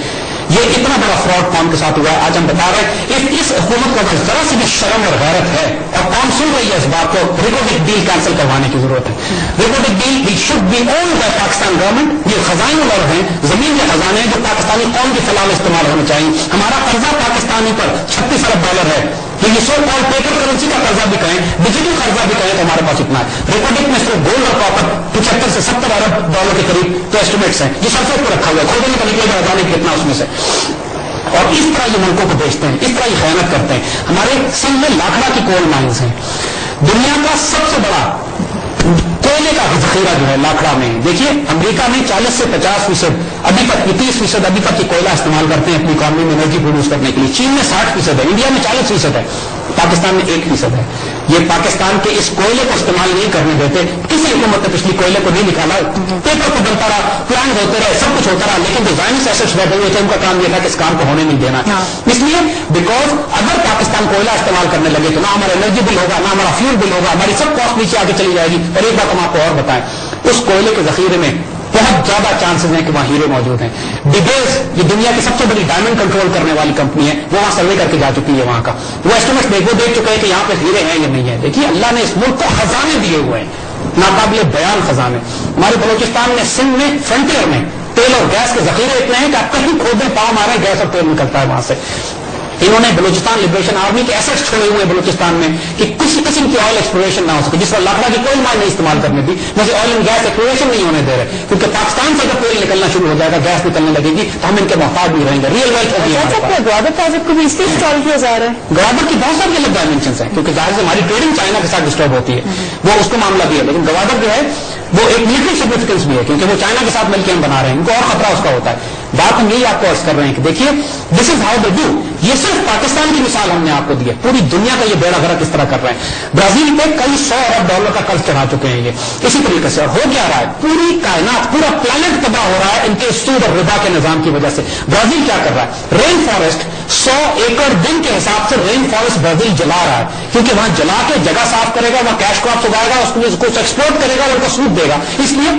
S2: یہ اتنا بڑا فراڈ قوم کے ساتھ ہوا ہے. آج ہم بتا رہے ہیں اس حکومت کو اگر ذرا سی بھی شرم اور غیرت ہے اور قوم سن رہی ہے اس بات کو, ریکارڈنگ ڈیل کینسل کروانے کی ضرورت ہے. Recording deal should be owned by Pakistan government. یہ خزائن اور ہیں, زمین کے خزانے ہیں جو پاکستانی قوم کی فلاح میں استعمال ہونے چاہیے. ہمارا قرضہ پاکستانی پر $36 ارب ہے. یہ سو کال پیپر کرنسی کا قرضہ بھی کہیں, ڈیجیٹل قرضہ بھی کہیں تو ہمارے پاس اتنا ہے. ریکارڈنگ میں صرف گولڈ اور کاپر 75 سے $70 ارب کے قریب تو ایسٹیمیٹس ہیں. یہ سرفیس پہ رکھا ہوا ہے, کھودنے کا نکلے گا جانے کتنا اس میں سے. اور اس طرح یہ ملکوں کو بیچتے ہیں, اس طرح یہ خیانت کرتے ہیں. ہمارے سندھ میں لاکھڑا کی کول مائنز ہیں. دنیا کا سب سے بڑا کوئلے کا ذخیرہ جو ہے لاکھڑا میں. دیکھیے امریکہ میں 40 سے 50% ابھی تک, 30% ابھی تک یہ کوئلہ استعمال کرتے ہیں اپنی اکانومی میں انرجی پروڈیوس کرنے کے لیے. چین میں 60% ہے, انڈیا میں 40% ہے, پاکستان میں 1% ہے. یہ پاکستان کے اس کوئلے کو استعمال نہیں کرنے دیتے. کسی حکومت نے پچھلی کوئلے کو نہیں نکالا, پیپر کو بنتا رہا, پلان ہوتے رہے, سب کچھ ہوتا رہا, لیکن جو زائنس ایسٹس بیٹھے ہوئے تھے ان کا کام یہ تھا کہ اس کام کو ہونے نہیں دینا. اس لیے بیکاز اگر پاکستان کوئلہ استعمال کرنے لگے تو نہ ہمارا انرجی بل ہوگا, نہ ہمارا فیول بل ہوگا, ہماری سب کاسٹ نیچے آگے چلی جائے گی. اور ایک بات ہم آپ کو اور بتائیں, اس کوئلے کے ذخیرے میں بہت زیادہ چانسز ہیں کہ وہاں ہیرے موجود ہیں. ڈیبیز یہ دنیا کی سب سے بڑی ڈائمنڈ کنٹرول کرنے والی کمپنی ہے, وہ وہاں سروے کر کے جا چکی ہے. وہاں کا وہ ایسٹیمیٹ دیکھ چکے ہیں کہ یہاں پہ ہیرے ہیں یا نہیں ہے. دیکھیے اللہ نے اس ملک کو خزانے دیے ہوئے ہیں, ناقابل بیان خزانے. ہمارے بلوچستان میں, سندھ میں, فرنٹیئر میں تیل اور گیس کے ذخیرے اتنے ہیں کہ آپ کہیں کھودیں پاؤں مارے گیس اور تیل نکلتا ہے وہاں سے. انہوں نے بلوچستان لبریشن آرمی کے ایسٹس چھوڑے ہوئے بلوچستان میں کہ کسی قسم کی آئل ایکسپلوریشن نہ ہو سکے, جس پر لاکڑا کی کوئی مائن نہیں استعمال کرنے دی, ویسے آئل اینڈ گیس ایکسپلوریشن نہیں ہونے دے رہے, کیونکہ پاکستان سے اگر تیل نکلنا شروع ہو جائے گا, گیس نکلنے لگے گی تو ہم ان کے محتاج بھی رہیں گے. ریئل ویلتھ ہوگی.
S1: گوادر پروجیکٹ کو بھی اس لیے انسٹال کیا جا رہا ہے.
S2: گوادر کی بہت ساری الگ ڈائمینشنس ہیں, کیونکہ ظاہر سے ہماری ٹریڈنگ چائنا کے ساتھ ڈسٹرب ہوتی ہے, وہ اس کو معاملہ بھی ہے. لیکن گوادر جو ہے وہ ایک ملٹری سگنیفیکینس بھی ہے, کیونکہ وہ چائنا کے ساتھ مل کے ہم بنا رہے ہیں, ان کو اور خطرہ اس کا ہوتا ہے. بات ہم یہی آپ کو عرض کر رہے ہیں کہ دیکھیے دس از ہاؤ دے ڈو. یہ صرف پاکستان کی مثال ہم نے آپ کو دی ہے, پوری دنیا کا یہ بیڑا غرق اس طرح کر رہے ہیں. برازیل پہ کئی $100 ارب کا قرض چڑھا چکے ہیں یہ اسی طریقے سے. اور ہو کیا رہا ہے, پوری کائنات, پورا پلانٹ تباہ ہو رہا ہے ان کے سود اور ربا کے نظام کی وجہ سے. برازیل کیا کر رہا ہے, رین فارسٹ 100 ایکڑ دن کے حساب سے رین فارسٹ برازیل جلا رہا ہے, کیونکہ وہاں جلا کے جگہ صاف کرے گا, وہاں کیش کراپس اگائے گا, اس کو ایکسپورٹ کرے گا اور ان کو سود دے گا. اس لیے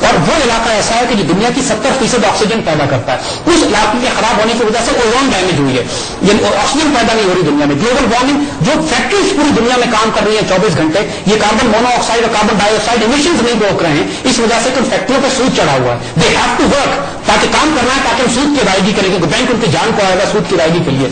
S2: اور وہ علاقہ ایسا ہے کہ جو دنیا کی 70% آکسیجن پیدا کرتا ہے. اس علاقے کے خراب ہونے کی وجہ سے اوزون ڈیمیج ہوئی ہے, یعنی آکسیجن پیدا نہیں ہو رہی دنیا میں. گلوبل وارمنگ, جو فیکٹریز پوری دنیا میں کام کر رہی ہیں 24 گھنٹے, یہ کاربن مونو آکسائڈ اور کاربن ڈائی آکسائڈ ایمیشنز نہیں روک رہے ہیں, اس وجہ سے کہ فیکٹریوں پہ سود چڑھا ہوا ہے. دے ہیو ٹو ورک, تاکہ کام کرنا ہے, تاکہ ہم سود کی ادائیگی کریں, کیونکہ بینک ان کی جان کو آئے گا سود کی ادائیگی کے لیے.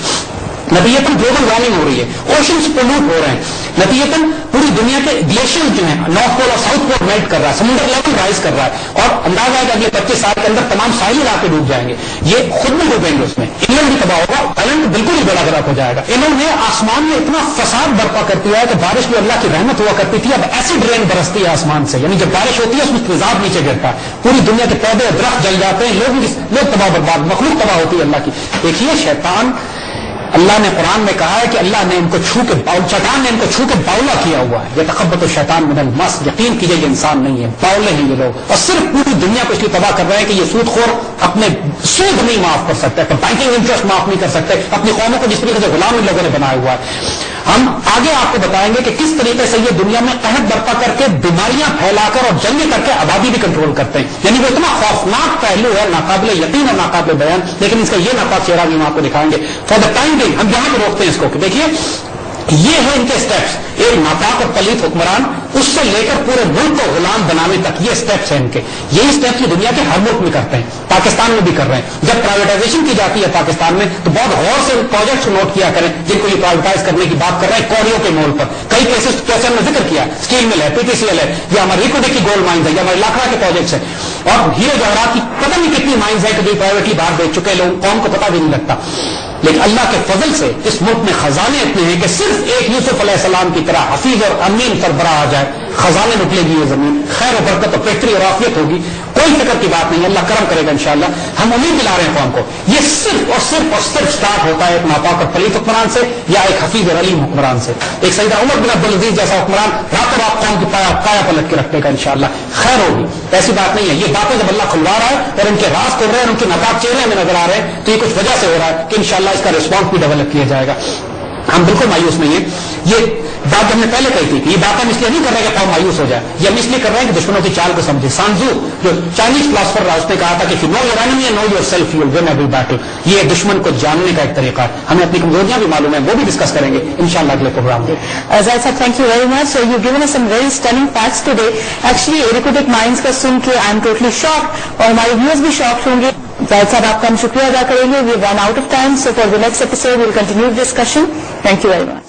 S2: نتیجتاً گلوبل وارمنگ ہو رہی ہے, اوشنز پولوٹ ہو رہے ہیں. نتیجتاً پوری دنیا کے گلیشیئر جو ہیں, نارتھ پول اور ساؤتھ پول میلٹ کر رہا ہے, سمندر لیول رائز کر رہا ہے, اور اندازہ ہے کہ اگلے 25 سال کے اندر تمام ساحلی علاقے ڈوب جائیں گے. یہ خود بھی ڈوبیں گے, اس میں انگلینڈ بھی تباہ ہوگا, آئرلینڈ بالکل ہی بیڑا غرق ہو جائے گا. انہوں نے آسمان میں اتنا فساد برپا کر دیا ہے کہ بارش بھی اللہ کی رحمت ہوا کرتی تھی, اب ایسڈ رین برستی ہے آسمان سے, یعنی جب بارش ہوتی ہے اس میں تیزاب نیچے گرتا ہے, پوری دنیا کے پودے درخت جل جاتے ہیں, لوگ تباہ برباد, مخلوق تباہ ہوتی ہے اللہ کی. دیکھیے شیطان, اللہ نے قرآن میں کہا ہے کہ اللہ نے ان کو چھو کے شیطان نے ان کو چھو کے باولا کیا ہوا ہے. یہ تخبط الشیطان من المس, یقین کیجیے یہ انسان نہیں ہے, باولے ہیں یہ لوگ, اور صرف پوری دنیا کو اس لیے تباہ کر رہے ہیں کہ یہ سود خور اپنے سود نہیں معاف کر سکتے, بینکنگ انٹرسٹ معاف نہیں کر سکتے, اپنی قوموں کو جس طریقے سے غلام ان لوگوں نے بنایا ہوا ہے. ہم آگے آپ کو بتائیں گے کہ کس طریقے سے یہ دنیا میں قحط برپا کر کے, بیماریاں پھیلا کر اور جنگیں کر کے آبادی بھی کنٹرول کرتے ہیں. یعنی وہ اتنا خوفناک پہلو ہے, ناقابل یقین اور ناقابل بیان, لیکن اس کا یہ ناقاب چہرہ بھی ہم آپ کو دکھائیں گے. فار دا ٹائم بینگ ہم یہاں پہ روکتے ہیں اس کو کہ دیکھیے یہ ہے ان کے اسٹیپس. ایک ناپاک اور پلیت حکمران, اس سے لے کر پورے ملک کو غلام بنانے تک, یہ اسٹیپس ہیں ان کے. یہی اسٹیپس یہ دنیا کے ہر ملک میں کرتے ہیں, پاکستان میں بھی کر رہے ہیں. جب پرائیویٹائزیشن کی جاتی ہے پاکستان میں تو بہت غور سے پروجیکٹس نوٹ کیا کریں جن کو یہ پرائیویٹائز کرنے کی بات کر رہے ہیں کوڑیوں کے مول پر. کئی کیسز جیسے ہم نے ذکر کیا, اسٹیل مل ہے, PTCL ہے, یا ہماری ریکوڈے کی گولڈ مائنز ہے, یا ہمارے لاکھڑا کے پروجیکٹس ہیں, اور ہیرے جواہرات کی پتہ نہیں کتنی مائنز ہے کہ جو پرائیویٹلی باہر بیچ چکے لوگ, قوم کو پتہ بھی نہیں لگتا. لیکن اللہ کے فضل سے اس ملک میں خزانے اتنے ہیں کہ صرف ایک یوسف علیہ السلام کی طرح حفیظ اور امین سربراہ آ جائے، خزانے نکلے گی یہ زمین، خیر و برکت اور بہتری اور عافیت ہوگی، کوئی فکر کی بات نہیں، اللہ کرم کرے گا انشاءاللہ۔ ہم امید دلا رہے ہیں قوم کو، یہ صرف اور صرف اور صرف سٹارٹ ہوتا ہے ایک ناپاک اور پلیت حکمران سے یا ایک حفیظ اور علیم حکمران سے۔ ایک سیدنا عمر بن عبدالعزیز جیسا حکمران راتوں رات قوم کی کایا پلٹ کے رکھنے کا انشاءاللہ خیر ہوگی۔ ایسی بات نہیں ہے، یہ باتیں جب اللہ کھلوا رہا ہے اور ان کے راز کھل رہے ہیں، ان کے ناپاک چہرے ہمیں نظر آ رہے ہیں، تو یہ کچھ وجہ سے ہو رہا ہے کہ انشاءاللہ اس کا رسپانس بھی ڈیولپ کیا جائے گا۔ ہم بالکل مایوس نہیں ہیں، یہ بات ہم نے پہلے کہی تھی کہ یہ بات ہم اس لیے نہیں کر رہے کہ قوم مایوس ہو جائے، یہ ہم اس لیے کر رہے ہیں کہ دشمنوں کی چال کو سمجھے۔ سانزو جو چائنیز فلاسفر رہا، اس نے کہا تھا کہ know your enemy and know yourself you will win every battle. یہ دشمن کو جاننے کا ایک طریقہ ہے، ہمیں اپنی کمزوریاں بھی معلوم ہیں، وہ بھی ڈسکس کریں گے انشاءاللہ اگلے پروگرام میں۔
S1: Zahid sir, thank you very much. So you've given us some very stunning facts today. Actually, Arithmetic Minds کا سن کے I am totally shocked اور ہمارے viewers بھی shocked ہوں گے۔ Zahid صاحب آپ کا ہم شکریہ ادا کریں گے۔ We have run out of time, so for the next episode we'll continue the discussion. Thank you very much.